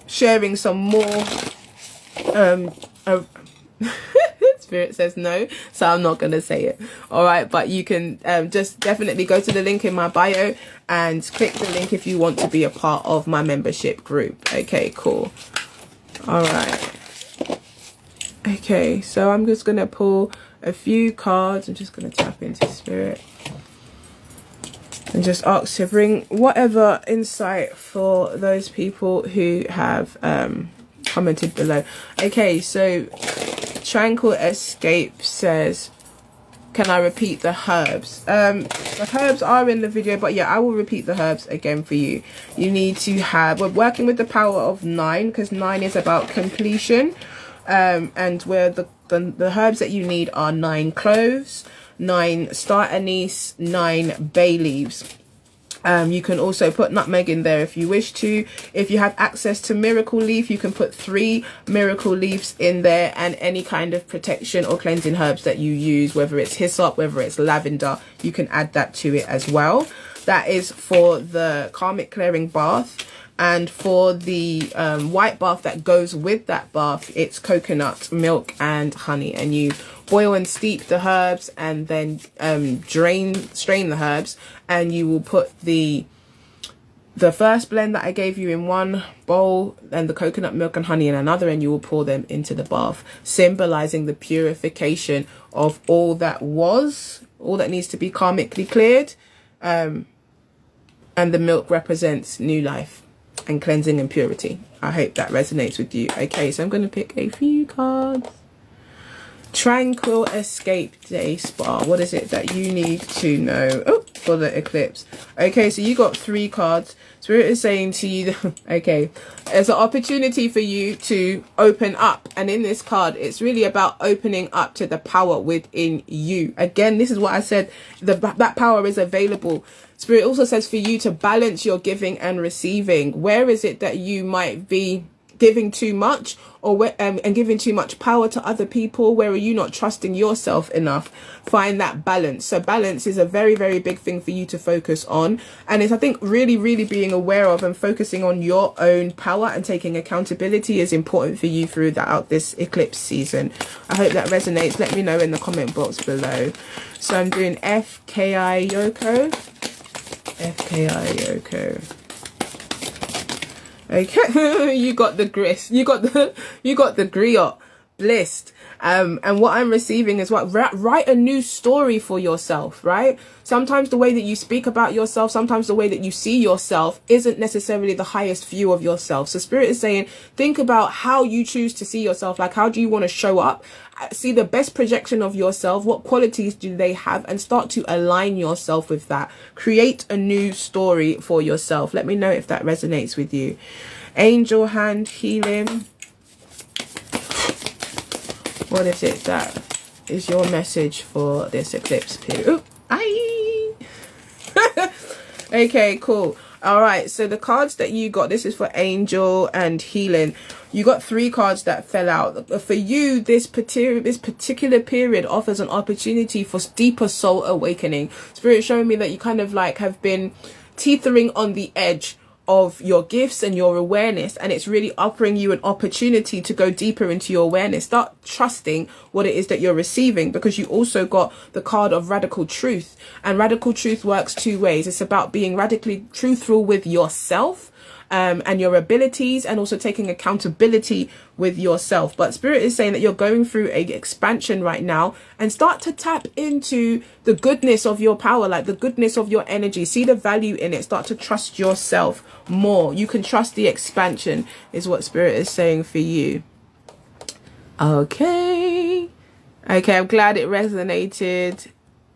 Speaker 1: sharing some more. Spirit says no, so I'm not going to say it. All right, but you can just definitely go to the link in my bio and click the link if you want to be a part of my membership group. Okay, cool. All right. Okay, so I'm just going to pull a few cards. I'm just going to tap into spirit and just ask to bring whatever insight for those people who have commented below. Okay, so Tranquil Escape says, can I repeat the herbs? The herbs are in the video, but yeah, I will repeat the herbs again for you. You need to have, we're working with the power of 9, because 9 is about completion. And where the herbs that you need are 9 cloves, 9 star anise, 9 bay leaves. You can also put nutmeg in there if you wish to. If you have access to miracle leaf, you can put 3 miracle leaves in there, and any kind of protection or cleansing herbs that you use, whether it's hyssop, whether it's lavender, you can add that to it as well. That is for the karmic clearing bath. And for the white bath that goes with that bath, it's coconut milk and honey. And you boil and steep the herbs, and then strain the herbs, and you will put the first blend that I gave you in one bowl, and the coconut milk and honey in another, and you will pour them into the bath, symbolizing the purification of all that needs to be karmically cleared. And the milk represents new life and cleansing and purity. I hope that resonates with you. Okay, so I'm going to pick a few cards. Tranquil Escape Day Spa. What is it that you need to know? Oh, for the eclipse. Okay, so you got 3 cards. Spirit is saying to you, okay, there's an opportunity for you to open up. And in this card, it's really about opening up to the power within you. Again, this is what I said, that power is available. Spirit also says for you to balance your giving and receiving. Where is it that you might be giving too much, or and giving too much power to other people? Where are you not trusting yourself enough? Find that balance. So balance is a very, very big thing for you to focus on, and it's, I think, really, really being aware of and focusing on your own power and taking accountability is important for you throughout this eclipse season. I hope that resonates. Let me know in the comment box below. So I'm doing FKI Yoko. Okay, you got the grist, you got the griot, blissed. And what I'm receiving is what, write a new story for yourself, right? Sometimes the way that you speak about yourself, sometimes the way that you see yourself isn't necessarily the highest view of yourself. So Spirit is saying, think about how you choose to see yourself. Like, how do you want to show up? See the best projection of yourself. What qualities do they have? And start to align yourself with that. Create a new story for yourself. Let me know if that resonates with you. Angel hand healing. What is it that is your message for this eclipse period? Ooh, aye. Okay, cool. All right, so the cards that you got, this is for angel and healing. You got 3 cards that fell out. For you, this particular period offers an opportunity for deeper soul awakening. Spirit showing me that you kind of like have been teetering on the edge of your gifts and your awareness, and it's really offering you an opportunity to go deeper into your awareness. Start trusting what it is that you're receiving, because you also got the card of radical truth, and radical truth works 2 ways. It's about being radically truthful with yourself and your abilities, and also taking accountability with yourself. But Spirit is saying that you're going through a expansion right now, and start to tap into the goodness of your power, like the goodness of your energy. See the value in it. Start to trust yourself more. You can trust the expansion is what Spirit is saying for you. Okay, I'm glad it resonated.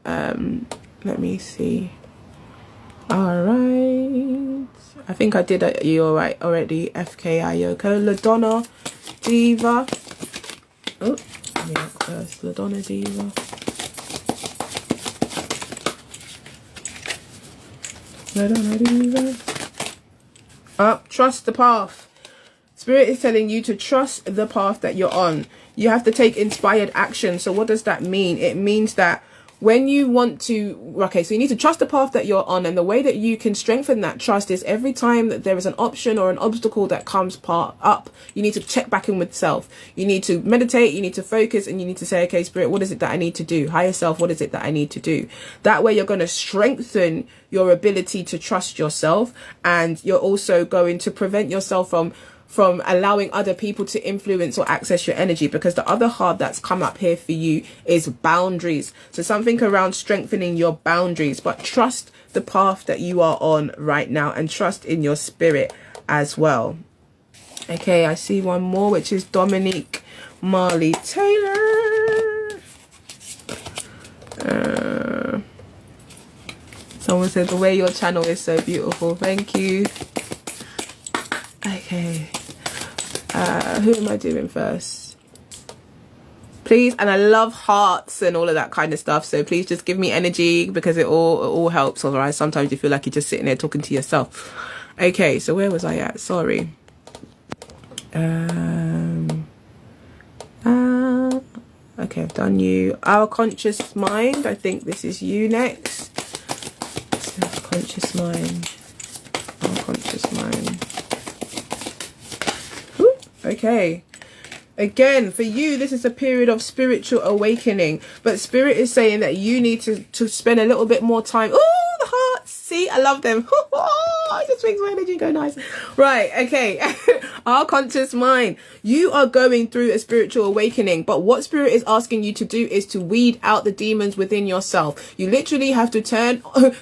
Speaker 1: Let me see. All right, I think I did you all right already. FKI Yoko, LaDonna Diva. Oh, yeah, first LaDonna Diva. LaDonna Diva. Up, trust the path. Spirit is telling you to trust the path that you're on. You have to take inspired action. So what does that mean? It means that when you want to, okay, so you need to trust the path that you're on, and the way that you can strengthen that trust is every time that there is an option or an obstacle that comes up, you need to check back in with self. You need to meditate, you need to focus, and you need to say, okay, Spirit, what is it that I need to do? Higher self, what is it that I need to do? That way you're going to strengthen your ability to trust yourself, and you're also going to prevent yourself from allowing other people to influence or access your energy, because the other card that's come up here for you is boundaries. So something around strengthening your boundaries, but trust the path that you are on right now, and trust in your spirit as well. Okay, I see one more, which is Dominique Marley Taylor. Someone said the way your channel is so beautiful. Thank you. Okay. Who am I doing first? Please, and I love hearts and all of that kind of stuff, so please just give me energy, because it all helps. Otherwise sometimes you feel like you're just sitting there talking to yourself. Okay, so where was I at? Sorry. Okay, I've done you. Our conscious mind. I think this is you next. Conscious mind. Our conscious mind. Okay, again, for you, this is a period of spiritual awakening, but Spirit is saying that you need to spend a little bit more time. Oh, the hearts. See, I love them. It just makes my energy go nice. Right, okay. Our conscious mind. You are going through a spiritual awakening, but what Spirit is asking you to do is to weed out the demons within yourself. You literally have to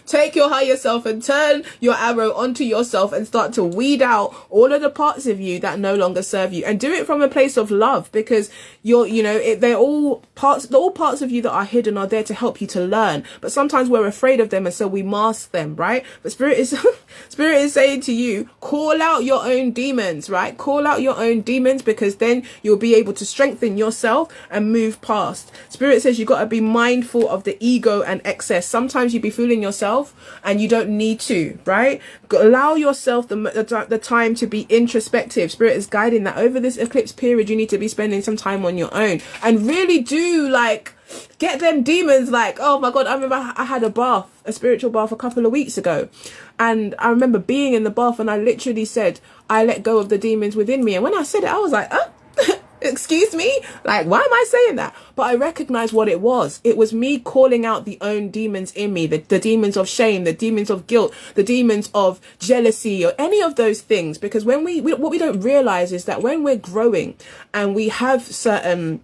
Speaker 1: take your higher self and turn your arrow onto yourself and start to weed out all of the parts of you that no longer serve you, and do it from a place of love, because they're all parts of you that are hidden are there to help you to learn, but sometimes we're afraid of them and so we mask them, right? But Spirit is saying to you, call out your own demons, right? Call out your own demons, because then you'll be able to strengthen yourself and move past. Spirit says you got to be mindful of the ego and excess. Sometimes you be fooling yourself and you don't need to, right? Allow yourself the time to be introspective. Spirit is guiding that over this eclipse period you need to be spending some time on your own and really do get them demons. Oh my God, I remember I had a spiritual bath a couple of weeks ago, and I remember being in the bath and I literally said, I let go of the demons within me. And when I said it, I was like, excuse me? Why am I saying that? But I recognized what it was. It was me calling out the own demons in me, the demons of shame, the demons of guilt, the demons of jealousy, or any of those things. Because when what we don't realize is that when we're growing and we have certain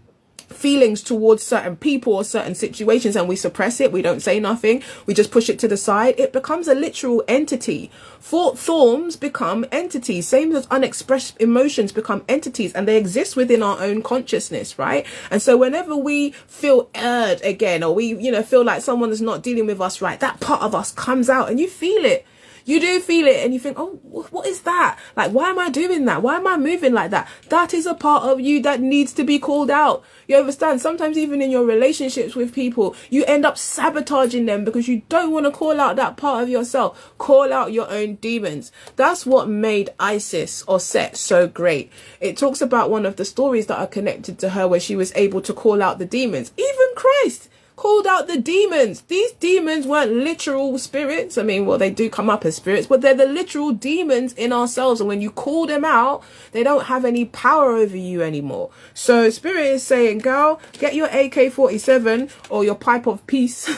Speaker 1: feelings towards certain people or certain situations and we suppress it, we don't say nothing, we just push it to the side, it becomes a literal entity. Forms become entities, same as unexpressed emotions become entities, and they exist within our own consciousness, right? And so whenever we feel erred again, or we feel like someone is not dealing with us right, that part of us comes out and you feel it. You do feel it and you think, oh, what is that? Why am I doing that? Why am I moving like that? That is a part of you that needs to be called out. You understand? Sometimes even in your relationships with people, you end up sabotaging them because you don't want to call out that part of yourself. Call out your own demons. That's what made Isis or Set so great. It talks about one of the stories that are connected to her where she was able to call out the demons. Even Christ called out the demons. These demons weren't literal spirits. I mean, well, they do come up as spirits, but they're the literal demons in ourselves. And when you call them out, they don't have any power over you anymore. So Spirit is saying, girl, get your AK-47 or your pipe of peace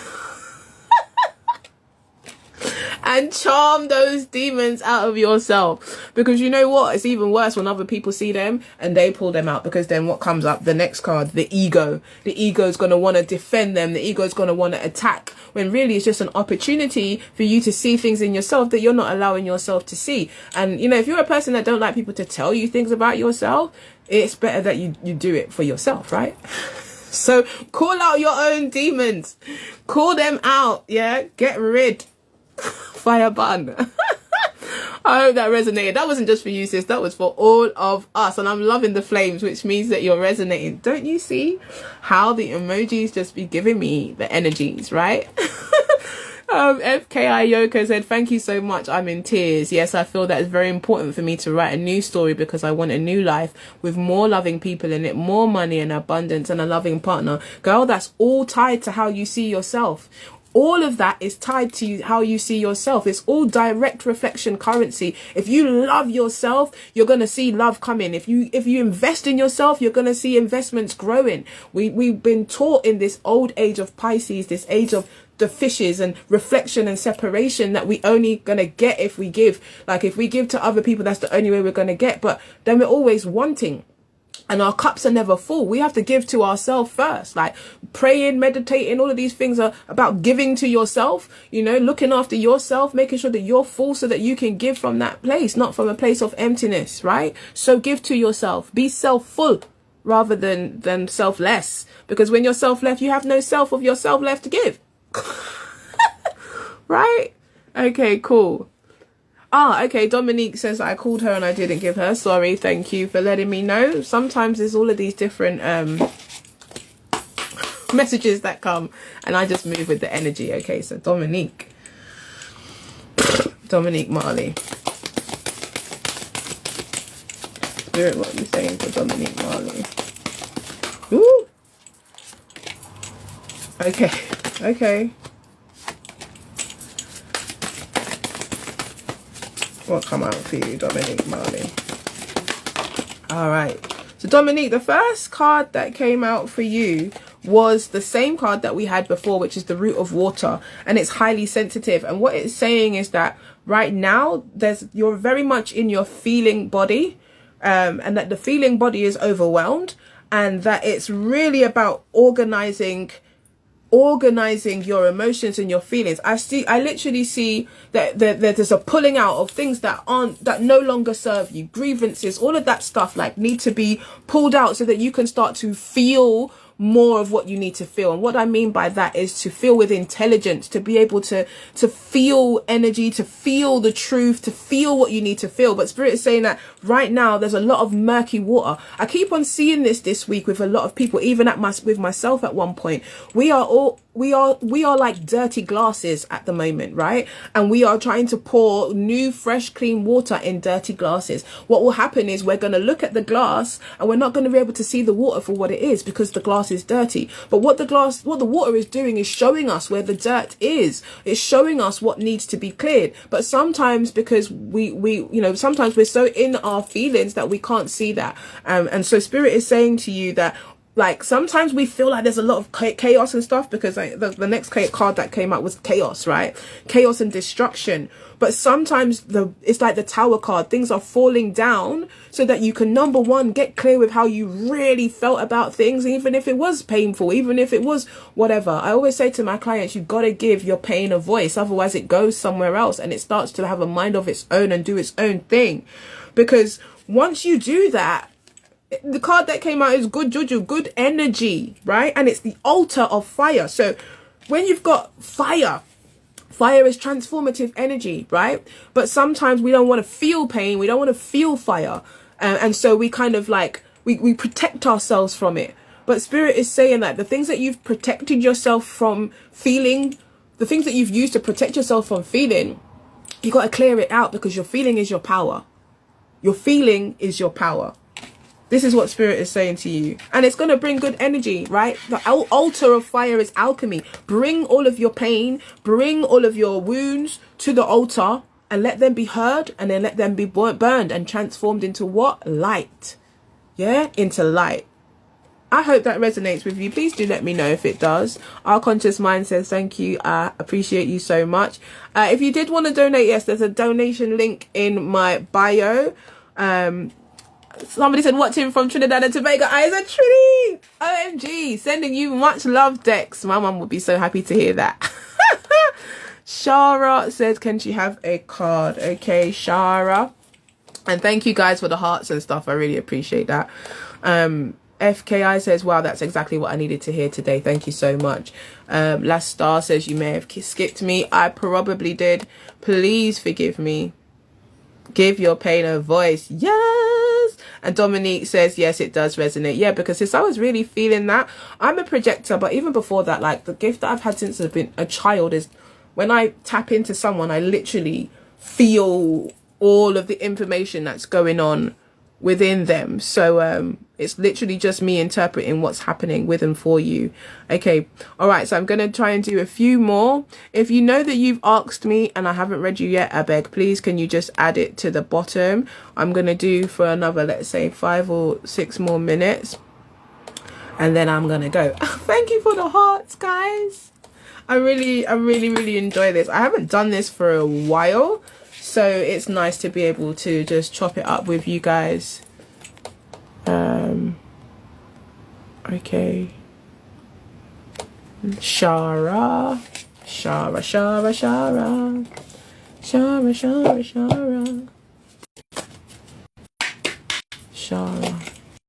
Speaker 1: and charm those demons out of yourself. Because you know what? It's even worse when other people see them and they pull them out, because then what comes up? The next card, the ego. The ego is going to want to defend them. The ego is going to want to attack, when really it's just an opportunity for you to see things in yourself that you're not allowing yourself to see. And if you're a person that don't like people to tell you things about yourself, it's better that you do it for yourself, right? So call out your own demons. Call them out. Yeah. Get rid. Fire button. I hope that resonated. That wasn't just for you, sis. That was for all of us. And I'm loving the flames, which means that you're resonating. Don't you see how the emojis just be giving me the energies, right? FKI Yoko said, thank you so much. I'm in tears. Yes, I feel that it's very important for me to write a new story because I want a new life with more loving people in it, more money and abundance and a loving partner. Girl, that's all tied to how you see yourself. All of that is tied to how you see yourself. It's all direct reflection currency. If you love yourself, you're going to see love coming. If you invest in yourself, you're going to see investments growing. We've been taught in this old age of Pisces, this age of the fishes and reflection and separation, that we only going to get if we give. If we give to other people, that's the only way we're going to get. But then we're always wanting. And our cups are never full. We have to give to ourselves first. Praying, meditating, all of these things are about giving to yourself, looking after yourself, making sure that you're full so that you can give from that place, not from a place of emptiness, right? So give to yourself. Be self-full rather than selfless. Because when you're self-left, you have no self of yourself left to give. Right? Okay, cool. Okay, Dominique says I called her and I didn't give her. Sorry, thank you for letting me know. Sometimes there's all of these different messages that come and I just move with the energy. Okay, so Dominique Marley. Spirit, what are you saying for Dominique Marley? Ooh. Okay. What come out for you, Dominique Marley? All right. So Dominique, the first card that came out for you was the same card that we had before, which is the Root of Water, and it's highly sensitive. And what it's saying is that right now you're very much in your feeling body, and that the feeling body is overwhelmed, and that it's really about organizing your emotions and your feelings. I literally see that there's a pulling out of things that no longer serve you. Grievances, all of that stuff like need to be pulled out so that you can start to feel more of what you need to feel. And what I mean by that is to feel with intelligence, to be able to feel energy, to feel the truth, to feel what you need to feel. But Spirit is saying that right now there's a lot of murky water. I keep on seeing this week with a lot of people, even with myself at one point. We are like dirty glasses at the moment, right? And we are trying to pour new, fresh, clean water in dirty glasses. What will happen is we're going to look at the glass and we're not going to be able to see the water for what it is, because the glass is dirty. But what the water is doing is showing us where the dirt is. It's showing us what needs to be cleared. But sometimes, because sometimes we're so in our feelings that we can't see that. And so Spirit is saying to you that, like, sometimes we feel like there's a lot of chaos and stuff, because the next card that came out was chaos, right? Chaos and destruction. But sometimes it's like the Tower card. Things are falling down so that you can, number one, get clear with how you really felt about things, even if it was painful, even if it was whatever. I always say to my clients, you've got to give your pain a voice. Otherwise it goes somewhere else and it starts to have a mind of its own and do its own thing. Because once you do that, the card that came out is good juju, good energy, right? And it's the altar of fire. So when you've got fire is transformative energy, right? But sometimes we don't want to feel pain. We don't want to feel fire. And so we kind of like, we protect ourselves from it. But Spirit is saying that the things that you've protected yourself from feeling, the things that you've used to protect yourself from feeling, you got to clear it out, because your feeling is your power. Your feeling is your power. This is what Spirit is saying to you. And it's going to bring good energy, right? The altar of fire is alchemy. Bring all of your pain, bring all of your wounds to the altar, and let them be heard, and then let them be burned and transformed into what? Light. Yeah? Into light. I hope that resonates with you. Please do let me know if it does. Our Conscious Mind says thank you. I appreciate you so much. If you did want to donate, yes, there's a donation link in my bio. Somebody said watching from Trinidad and Tobago. Isa Trini! OMG! Sending you much love, Dex. My mum would be so happy to hear that. Shara says, can she have a card? Okay, Shara. And thank you guys for the hearts and stuff. I really appreciate that. FKI says, wow, that's exactly what I needed to hear today. Thank you so much. Last Star says, you may have skipped me. I probably did. Please forgive me. Give your pain a voice. Yes. And Dominique says, yes, it does resonate. Yeah, because since I was really feeling that, I'm a projector. But even before that, like, the gift that I've had since I've been a child is when I tap into someone, I literally feel all of the information that's going on within them. So it's literally just me interpreting what's happening with and for you. Okay, all right, so I'm going to try and do a few more. If you know that you've asked me and I haven't read you yet, I beg, please can you just add it to the bottom. I'm going to do for another, let's say 5 or 6 more minutes, and then I'm going to go. Thank you for the hearts, guys. I really enjoy this. I haven't done this for a while, so it's nice to be able to just chop it up with you guys. Okay. Shara.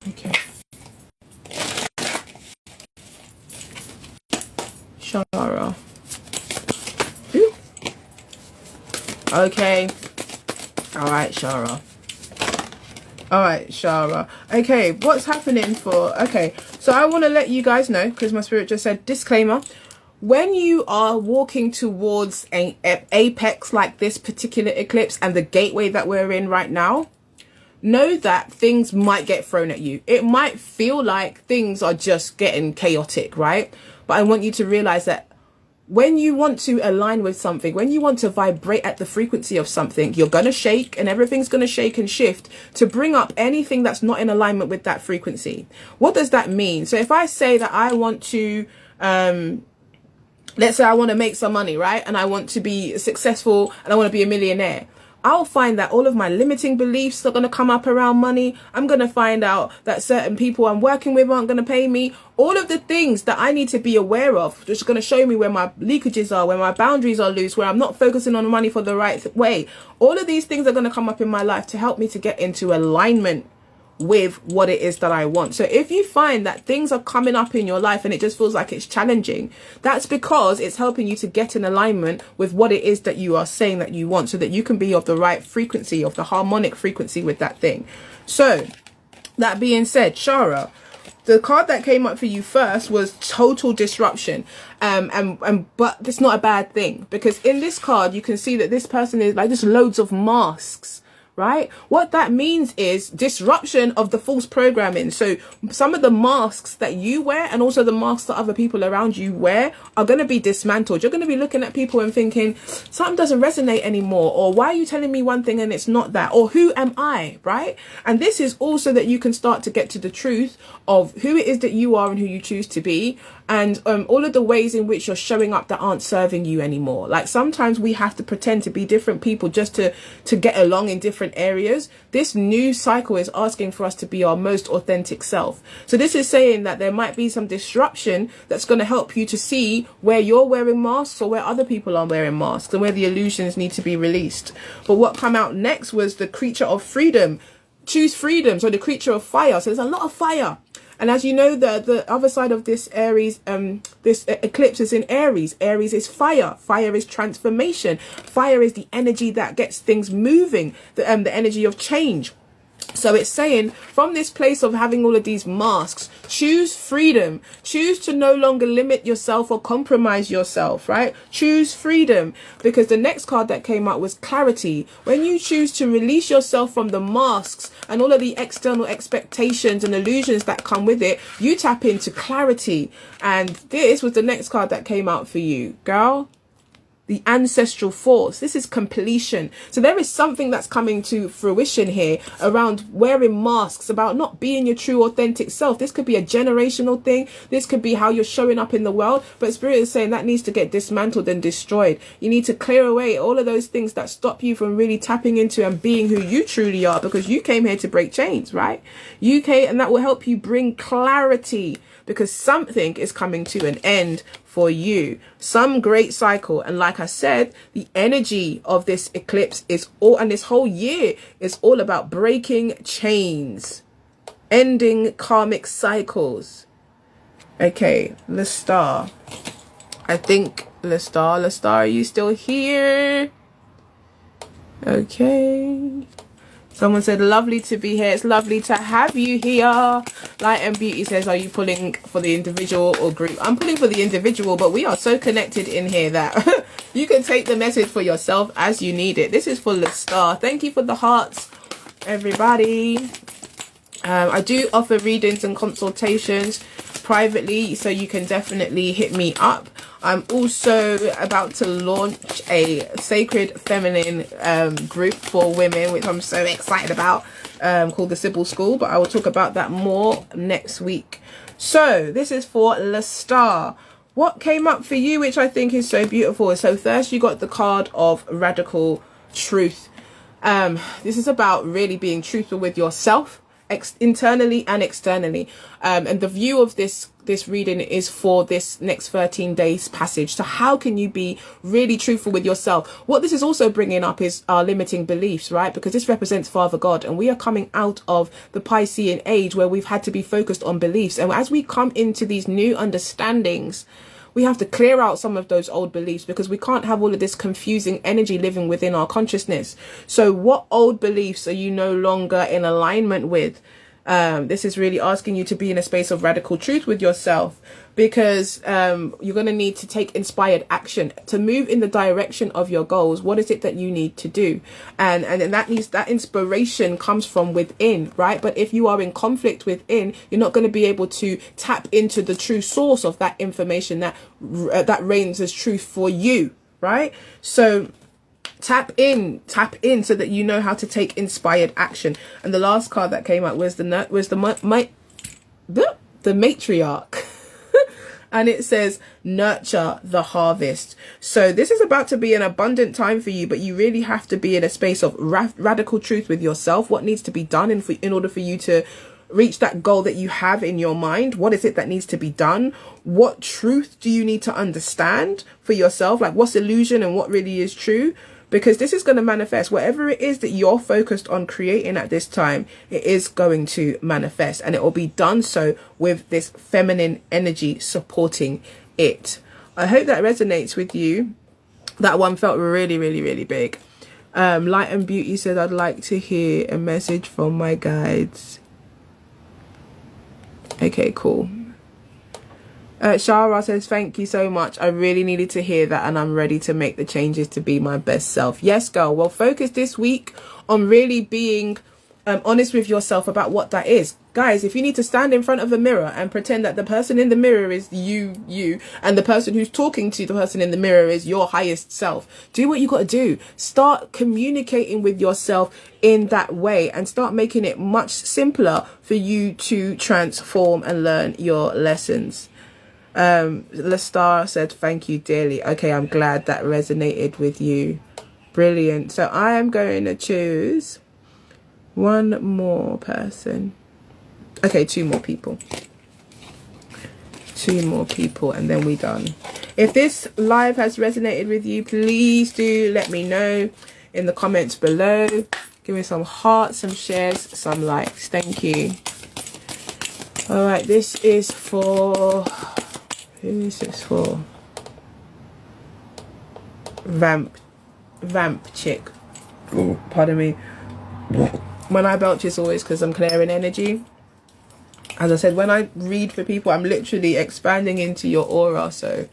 Speaker 1: Okay. Shara. Ooh. Okay. Alright, Shara. Okay, what's happening for... Okay, so I want to let you guys know, because my spirit just said, disclaimer, when you are walking towards an apex like this particular eclipse and the gateway that we're in right now, know that things might get thrown at you. It might feel like things are just getting chaotic, right? But I want you to realize that when you want to align with something, when you want to vibrate at the frequency of something, you're going to shake, and everything's going to shake and shift to bring up anything that's not in alignment with that frequency. What does that mean? So if I say that I want to, let's say I want to make some money, right? And I want to be successful and I want to be a millionaire. I'll find that all of my limiting beliefs are going to come up around money. I'm going to find out that certain people I'm working with aren't going to pay me. All of the things that I need to be aware of, which is going to show me where my leakages are, where my boundaries are loose, where I'm not focusing on money for the right way. All of these things are going to come up in my life to help me to get into alignment with what it is that I want. So if you find that things are coming up in your life and it just feels like it's challenging, that's because it's helping you to get in alignment with what it is that you are saying that you want, so that you can be of the right frequency, of the harmonic frequency with that thing. So that being said, Shara, the card that came up for you first was total disruption. But it's not a bad thing, because in this card you can see that this person is like just loads of masks. Right? What that means is disruption of the false programming. So some of the masks that you wear and also the masks that other people around you wear are going to be dismantled. You're going to be looking at people and thinking something doesn't resonate anymore, or why are you telling me one thing and it's not that, or who am I? Right? And this is also that you can start to get to the truth of who it is that you are and who you choose to be, and all of the ways in which you're showing up that aren't serving you anymore. Like sometimes we have to pretend to be different people just to get along in different areas. This new cycle is asking for us to be our most authentic self. So this is saying that there might be some disruption that's going to help you to see where you're wearing masks or where other people are wearing masks, and where the illusions need to be released. But what came out next was the creature of freedom. Choose freedom. So the creature of fire. So there's a lot of fire. And as you know, the other side of this Aries, this eclipse is in Aries. Aries is fire. Fire is transformation. Fire is the energy that gets things moving, the energy of change. So it's saying from this place of having all of these masks, choose freedom. Choose to no longer limit yourself or compromise yourself, right? Choose freedom, because the next card that came out was clarity. When you choose to release yourself from the masks and all of the external expectations and illusions that come with it, you tap into clarity. And this was the next card that came out for you, girl. The ancestral force. This is completion. So there is something that's coming to fruition here around wearing masks, about not being your true authentic self. This could be a generational thing. This could be how you're showing up in the world. But Spirit is saying that needs to get dismantled and destroyed. You need to clear away all of those things that stop you from really tapping into and being who you truly are, because you came here to break chains, right? And that will help you bring clarity, because something is coming to an end for you, some great cycle. And like I said, the energy of this eclipse is all, and this whole year is all about breaking chains, ending karmic cycles. Okay, Lestar. I think Lestar, are you still here? Okay. Someone said, lovely to be here. It's lovely to have you here. Light and Beauty says, are you pulling for the individual or group? I'm pulling for the individual, but we are so connected in here that you can take the message for yourself as you need it. This is for Lestar. Thank you for the hearts, everybody. I do offer readings and consultations privately, so you can definitely hit me up. I'm also about to launch a sacred feminine group for women, which I'm so excited about, called the Sybil School, but I will talk about that more next week. So this is for Lestar. What came up for you, which I think is so beautiful? So first you got the card of radical truth. This is about really being truthful with yourself, internally and externally, and the view of this reading is for this next 13 days passage. So how can you be really truthful with yourself? What this is also bringing up is our limiting beliefs, right? Because this represents Father God, and we are coming out of the Piscean age where we've had to be focused on beliefs, and as we come into these new understandings, we have to clear out some of those old beliefs, because we can't have all of this confusing energy living within our consciousness. So what old beliefs are you no longer in alignment with? This is really asking you to be in a space of radical truth with yourself, because you're going to need to take inspired action to move in the direction of your goals. What is it that you need to do? And that means that inspiration comes from within, right? But if you are in conflict within, you're not going to be able to tap into the true source of that information that reigns as truth for you, right? So tap in so that you know how to take inspired action. And the last card that came out was the matriarch. And it says, nurture the harvest. So this is about to be an abundant time for you, but you really have to be in a space of radical truth with yourself. What needs to be done in order for you to reach that goal that you have in your mind? What is it that needs to be done? What truth do you need to understand for yourself? Like, what's illusion and what really is true? Because this is going to manifest. Whatever it is that you're focused on creating at this time, it is going to manifest, and it will be done so with this feminine energy supporting it. I hope that resonates with you. That one felt really, really, really big. Light and Beauty said, I'd like to hear a message from my guides. Okay, cool. Shara says, thank you so much. I really needed to hear that, and I'm ready to make the changes to be my best self. Yes, girl. Well, focus this week on really being honest with yourself about what that is. Guys, if you need to stand in front of a mirror and pretend that the person in the mirror is you, and the person who's talking to the person in the mirror is your highest self, do what you got to do. Start communicating with yourself in that way, and start making it much simpler for you to transform and learn your lessons. Lestar said, thank you dearly. Okay, I'm glad that resonated with you. Brilliant. So I am going to choose one more person. Okay, two more people, and then we're done. If this live has resonated with you, please do let me know in the comments below. Give me some hearts, some shares, some likes. Thank you. All right, this is for... Who is this for? Vamp chick. Oh, pardon me. When I belch, it's always because I'm clearing energy. As I said, when I read for people, I'm literally expanding into your aura. So,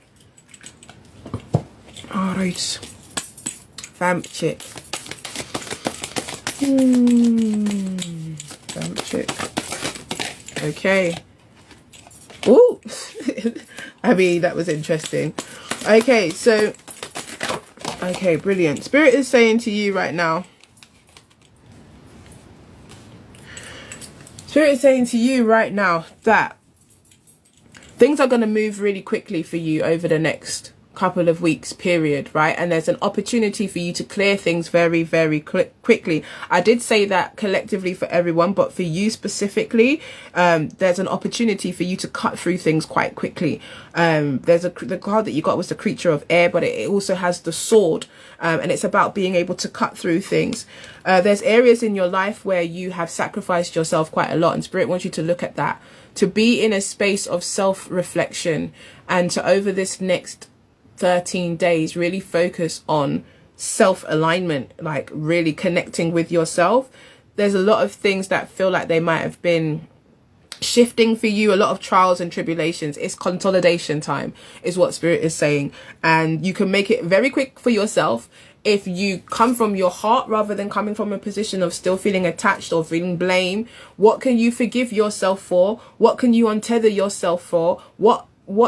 Speaker 1: all right. Vamp chick. Vamp chick. Okay. Ooh. I mean, that was interesting. Okay, so, okay, brilliant. Spirit is saying to you right now. Spirit is saying to you right now that things are going to move really quickly for you over the next couple of weeks period, right? And there's an opportunity for you to clear things very, very quickly. I did say that collectively for everyone, but for you specifically, there's an opportunity for you to cut through things quite quickly. The card that you got was the creature of air, but it also has the sword, and it's about being able to cut through things. There's areas in your life where you have sacrificed yourself quite a lot, and Spirit wants you to look at that, to be in a space of self-reflection, and to, over this next 13 days, really focus on self-alignment, like really connecting with yourself. There's a lot of things that feel like they might have been shifting for you, a lot of trials and tribulations. It's consolidation time is what Spirit is saying, and you can make it very quick for yourself if you come from your heart rather than coming from a position of still feeling attached or feeling blame. What can you forgive yourself for? What can you untether yourself for? What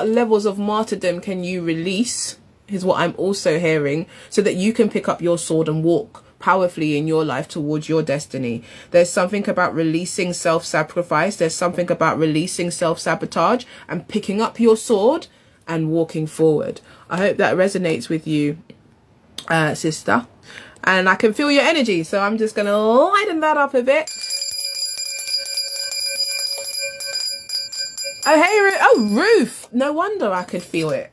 Speaker 1: levels of martyrdom can you release, is what I'm also hearing, so that you can pick up your sword and walk powerfully in your life towards your destiny. There's something about releasing self-sacrifice. There's something about releasing self-sabotage and picking up your sword and walking forward. I hope that resonates with you, sister. And I can feel your energy, so I'm just going to lighten that up a bit. Oh, hey, Ruth. No wonder I could feel it.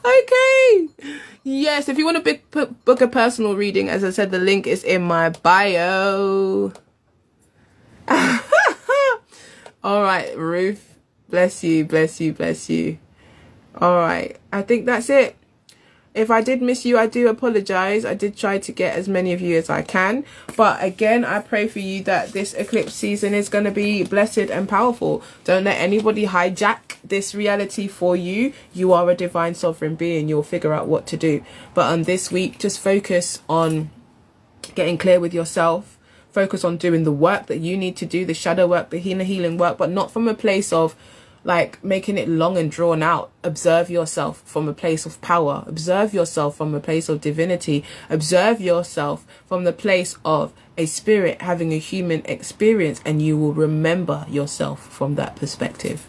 Speaker 1: Okay. Yes, if you want to book a personal reading, as I said, the link is in my bio. All right, Ruth. Bless you, bless you, bless you. All right. I think that's it. If I did miss you, I do apologize. I did try to get as many of you as I can. But again, I pray for you that this eclipse season is going to be blessed and powerful. Don't let anybody hijack this reality for you. You are a divine sovereign being. You'll figure out what to do. But on this week, just focus on getting clear with yourself. Focus on doing the work that you need to do, the shadow work, the healing work, but not from a place of like making it long and drawn out. Observe yourself from a place of power. Observe yourself from a place of divinity. Observe yourself from the place of a spirit having a human experience, and you will remember yourself from that perspective.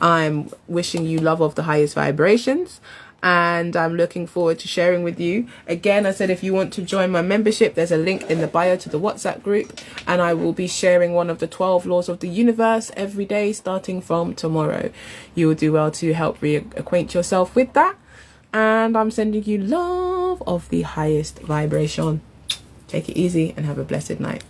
Speaker 1: I'm wishing you love of the highest vibrations, and I'm looking forward to sharing with you. Again, I said if you want to join my membership, there's a link in the bio to the WhatsApp group, and I will be sharing one of the 12 laws of the universe every day starting from tomorrow. You will do well to help reacquaint yourself with that, and I'm sending you love of the highest vibration. Take it easy and have a blessed night.